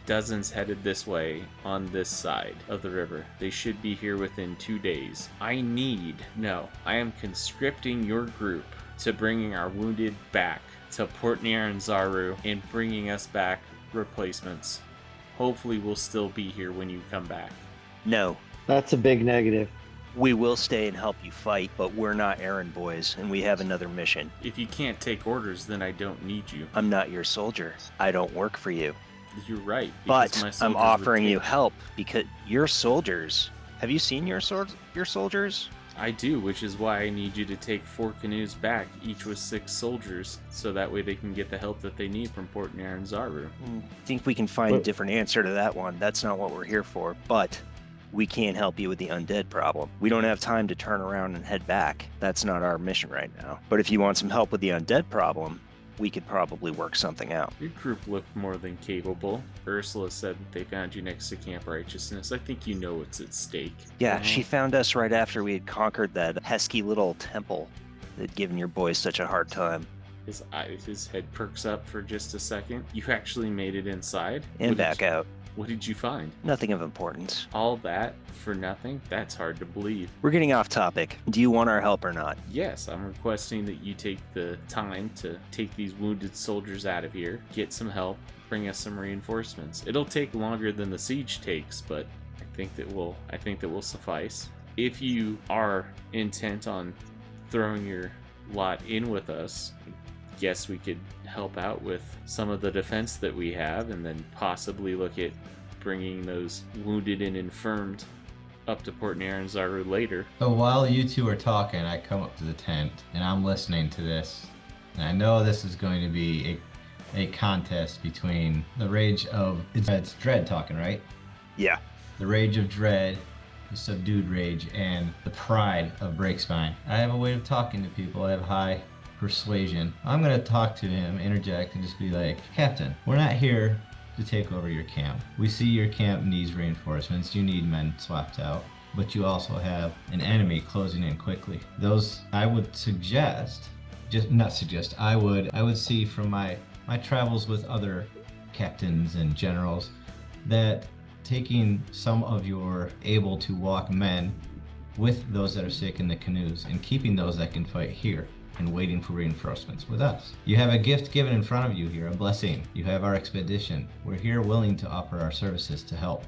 headed this way on this side of the river. They should be here within 2 days. I am conscripting your group to bringing our wounded back to Port Nyaranzaru and bringing us back replacements. Hopefully we'll still be here when you come back. No. That's a big negative. We will stay and help you fight, but we're not errand boys, and we have another mission. If you can't take orders, then I don't need you. I'm not your soldier. I don't work for you. You're right. But I'm offering you help because your soldiers... Have you seen your soldiers? I do, which is why I need you to take 4 canoes back, each with 6 soldiers, so that way they can get the help that they need from Port Nyaranzaru. I think we can find a different answer to that one. That's not what we're here for, but... we can't help you with the undead problem. We don't have time to turn around and head back. That's not our mission right now. But if you want some help with the undead problem, we could probably work something out. Your group looked more than capable. Ursula said that they found you next to Camp Righteousness. I think you know what's at stake. Yeah, she found us right after we had conquered that pesky little temple that had given your boys such a hard time. His head perks up for just a second. You actually made it inside? And back out. What did you find? Nothing of importance. All that for nothing? That's hard to believe. We're getting off topic. Do you want our help or not? Yes, I'm requesting that you take the time to take these wounded soldiers out of here, get some help, bring us some reinforcements. It'll take longer than the siege takes, but I think that will suffice. If you are intent on throwing your lot in with us, I guess we could help out with some of the defense that we have, and then possibly look at bringing those wounded and infirmed up to Port Naranzaru later. So while you two are talking, I come up to the tent and I'm listening to this. And I know this is going to be a contest between the rage of... It's Dredd talking, right? Yeah. The rage of Dredd, the subdued rage, and the pride of Breakspine. I have a way of talking to people. I have high persuasion. I'm going to talk to him, interject, and just be like, Captain, we're not here to take over your camp. We see your camp needs reinforcements. You need men swapped out, but you also have an enemy closing in quickly. Those, I would suggest, I would see from my travels with other captains and generals that taking some of your able to walk men with those that are sick in the canoes and keeping those that can fight here and waiting for reinforcements with us. You have a gift given in front of you here, a blessing. You have our expedition. We're here willing to offer our services to help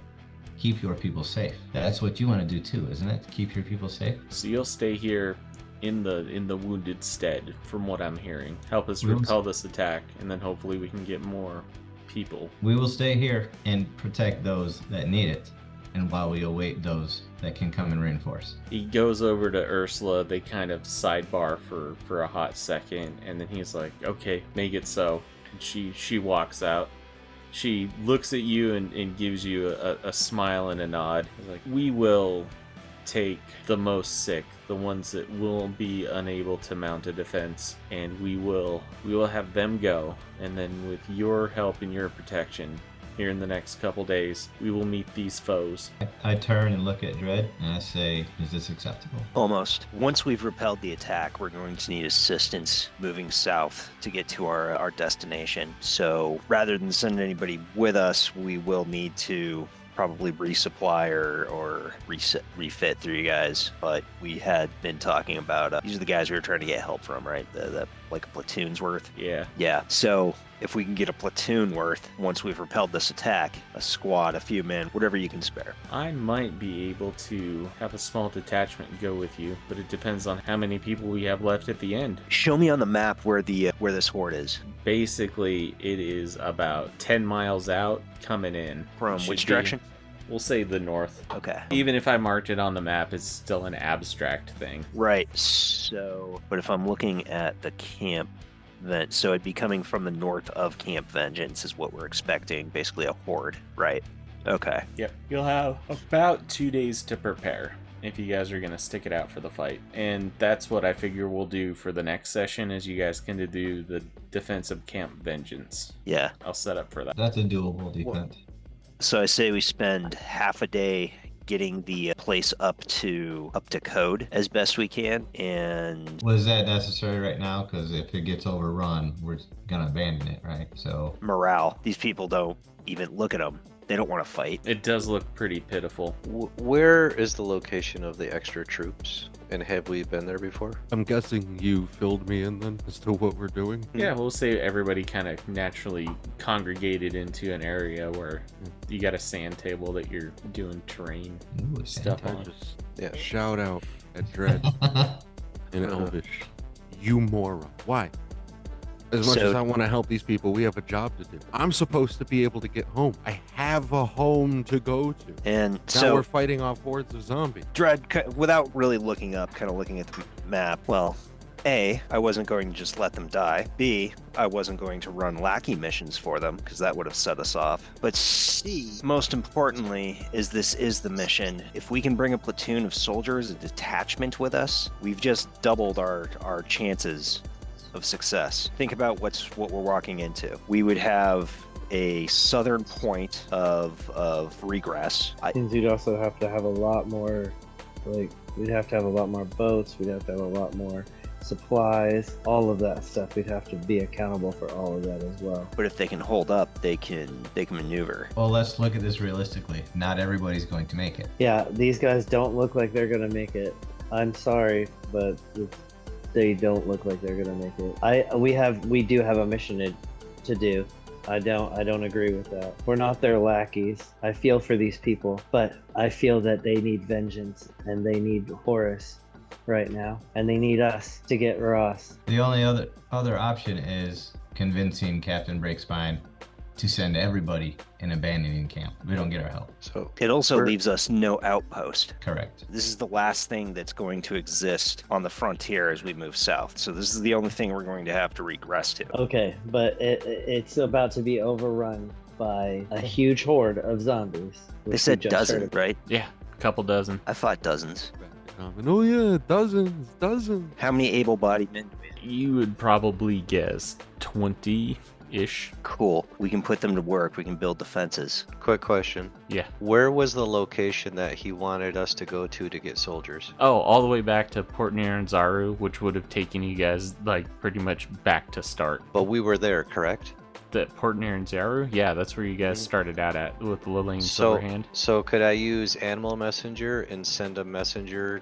keep your people safe. That's what you want to do too, isn't it? Keep your people safe? So you'll stay here in the wounded stead, from what I'm hearing. Help us repel this attack, and then hopefully we can get more people. We will stay here and protect those that need it, and while we await those that can come and reinforce. He goes over to Ursula. They kind of sidebar for a hot second, and then he's like, okay, make it so. And she walks out. She looks at you and gives you a smile and a nod. He's like, we will take the most sick, the ones that will be unable to mount a defense, and we will have them go, and then with your help and your protection here in the next couple days, we will meet these foes. I turn and look at Dredd and I say, is this acceptable? Almost. Once we've repelled the attack, we're going to need assistance moving south to get to our destination. So rather than send anybody with us, we will need to probably resupply or refit through you guys. But we had been talking about, these are the guys we were trying to get help from, right? The like a platoon's worth? Yeah. Yeah. So if we can get a platoon worth, once we've repelled this attack, a squad, a few men, whatever you can spare. I might be able to have a small detachment go with you, but it depends on how many people we have left at the end. Show me on the map where this horde is. Basically, it is about 10 miles out, coming in. From Should which be- direction? We'll say the north. Okay. Even if I marked it on the map, it's still an abstract thing. Right. So, but if I'm looking at the camp, so it'd be coming from the north of Camp Vengeance is what we're expecting. Basically a horde, right? Okay. Yep. You'll have about 2 days to prepare if you guys are going to stick it out for the fight. And that's what I figure we'll do for the next session, is you guys can do the defense of Camp Vengeance. Yeah. I'll set up for that. That's a doable defense. So I say we spend half a day getting the place up to code as best we can, and Was that necessary right now? Because if it gets overrun, we're gonna abandon it, right? So morale. These people don't even look at them. They don't want to fight. It does look pretty pitiful. Where is the location of the extra troops? And have we been there before? I'm guessing you filled me in then as to what we're doing. Yeah, we'll say everybody kind of naturally congregated into an area where you got a sand table that you're doing terrain ooh, stuff I on. just shout out at Dredd in Elvish, you moron. Why? As much as I want to help these people, we have a job to do. I'm supposed to be able to get home. I have a home to go to. And Now so we're fighting off hordes of zombies. Dredd, without really looking up, kind of looking at the map, well, A, I wasn't going to just let them die. B, I wasn't going to run lackey missions for them, because that would have set us off. But C, most importantly, this is the mission. If we can bring a platoon of soldiers, a detachment with us, we've just doubled our chances of success. Think about what we're walking into. We would have a southern point of regress. Means you'd also have to have a lot more, like, we'd have to have a lot more boats, we'd have to have a lot more supplies, all of that stuff. We'd have to be accountable for all of that as well. But if they can hold up, they can maneuver. Well, let's look at this realistically. Not everybody's going to make it. Yeah, these guys don't look like they're gonna make it. I'm sorry, but they don't look like they're gonna make it. We do have a mission to do. I don't agree with that. We're not their lackeys. I feel for these people, but I feel that they need vengeance and they need Horus right now, and they need us to get Ross. The only other option is convincing Captain Breakspine to send everybody in abandoning camp. We don't get our help. So It also leaves us no outpost. Correct. This is the last thing that's going to exist on the frontier as we move south. So this is the only thing we're going to have to regress to. Okay, but it's about to be overrun by a huge horde of zombies. They which said we just heard dozen, of. right? Yeah, a couple dozen. I thought dozens. Oh yeah, dozens. How many able-bodied men do we have? You would probably guess 20-ish. Cool. We can put them to work. We can build defenses. quick question. Yeah. Where was the location that he wanted us to go to get soldiers? Oh, all the way back to Port Near and Zaru, which would have taken you guys like pretty much back to start. But we were there, correct? The Port Near and Zaru? Yeah, that's where you guys started out at with Lily and So, Silverhand. so could I use Animal Messenger and send a messenger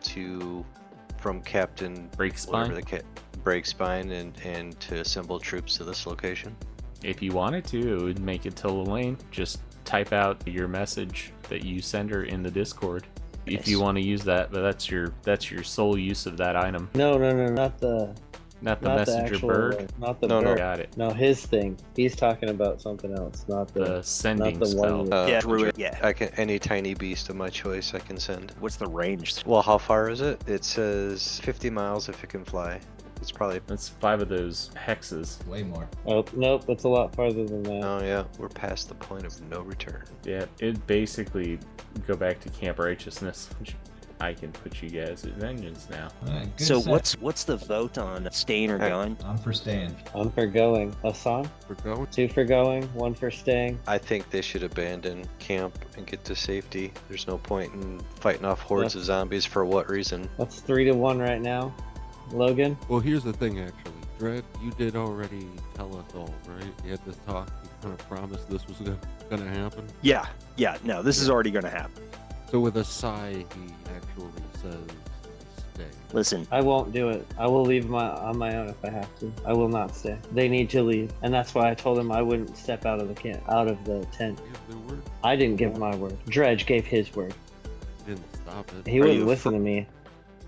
from Captain Breakspine? Breakspine and to assemble troops to this location? If you wanted to, it would make it to Lane. Just type out your message that you send her in the Discord. If you Nice. want to use that, but that's your sole use of that item. No, not the Messenger actual, bird. not the No, bird. Got it. No, his thing. He's talking about something else, not The the sending the spell. one- Yeah, druid. Yeah. I can any tiny beast of my choice I can send. What's the range? Well, how far is it? It says 50 miles if it can fly. It's probably. That's 5 of those hexes. Way more. Oh nope, it's a lot farther than that. Oh yeah, we're past the point of no return. Yeah, it basically go back to Camp Righteousness. Which I can put you guys at vengeance now. Alright, good So set. what's the vote on staying or going? I'm for staying. One for going. Hassan? We're going. 2 for going, 1 for staying. I think they should abandon camp and get to safety. There's no point in fighting off hordes of zombies for what reason? That's 3-1 right now. Logan? Well, here's the thing, actually. Dredd, you did already tell us all, right? You had this talk. You kind of promised this was gonna happen. Yeah. No, this is already going to happen. So with a sigh, he actually says, "Stay." Listen, I won't do it. I will leave on my own if I have to. I will not stay. They need to leave. And that's why I told them I wouldn't step out of the tent. Give their word. I didn't give my word. Dredge gave his word. Didn't stop it. He Are wouldn't you listen to me.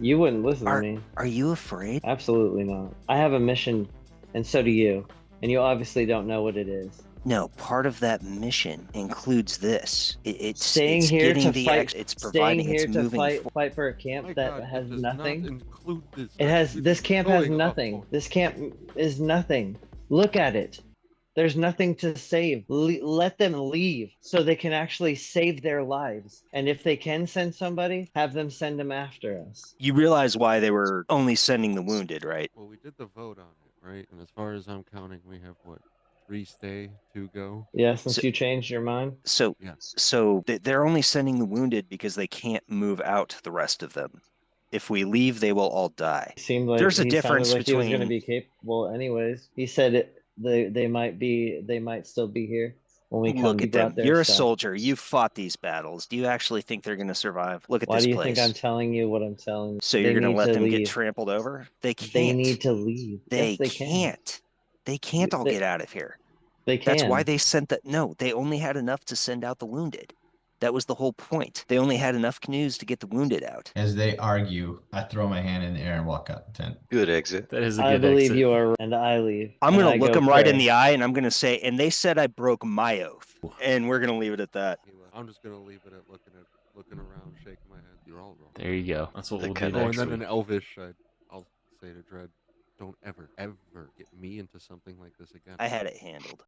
You wouldn't listen to me. are you afraid? Absolutely not. I have a mission, and so do you. And you obviously don't know what it is. No, part of that mission includes this. It's Staying it's here getting to the fight. It's Staying providing. here It's to moving. fight for a camp My that God, has it does not nothing. include this. It has. We're This camp has going up nothing. for- This camp is nothing. Look at it. There's nothing to save. Let them leave so they can actually save their lives. And if they can send somebody, have them send them after us. You realize why they were only sending the wounded, right? Well, we did the vote on it, right? And as far as I'm counting, we have what? 3 stay, 2 go. Yeah, since So- you changed your mind. So, Yes. they're only sending the wounded because they can't move out the rest of them. If we leave, they will all die. Seemed like There's a he difference sounded like he was going to between- be capable. Anyways, he said they might still be here when we come. Look You at them. brought their You're a stuff. soldier. You fought these battles. Do you actually think they're going to survive? Look at Why this do you place. think I'm telling you what I'm telling you? So They you're going need to let them leave. get trampled over? They can't. They need to leave. They Yes, they can. can't. They can't all They- get out of here. They can. That's why they sent that. No, they only had enough to send out the wounded. That was the whole point. They only had enough canoes to get the wounded out. As they argue, I throw my hand in the air and walk out the tent. Good exit. That is a I good believe exit. you are, and I leave. I'm and going I to look go them right in pray. the eye and I'm going to say, and they said I broke my oath. And we're going to leave it at that. I'm just gonna leave it at looking around, shaking my head. You're all wrong. There you go. That's what The we'll do connection. Oh, and next then week. in Elvish, I'll say to Dredd, don't ever get me into something like this again. I had it handled.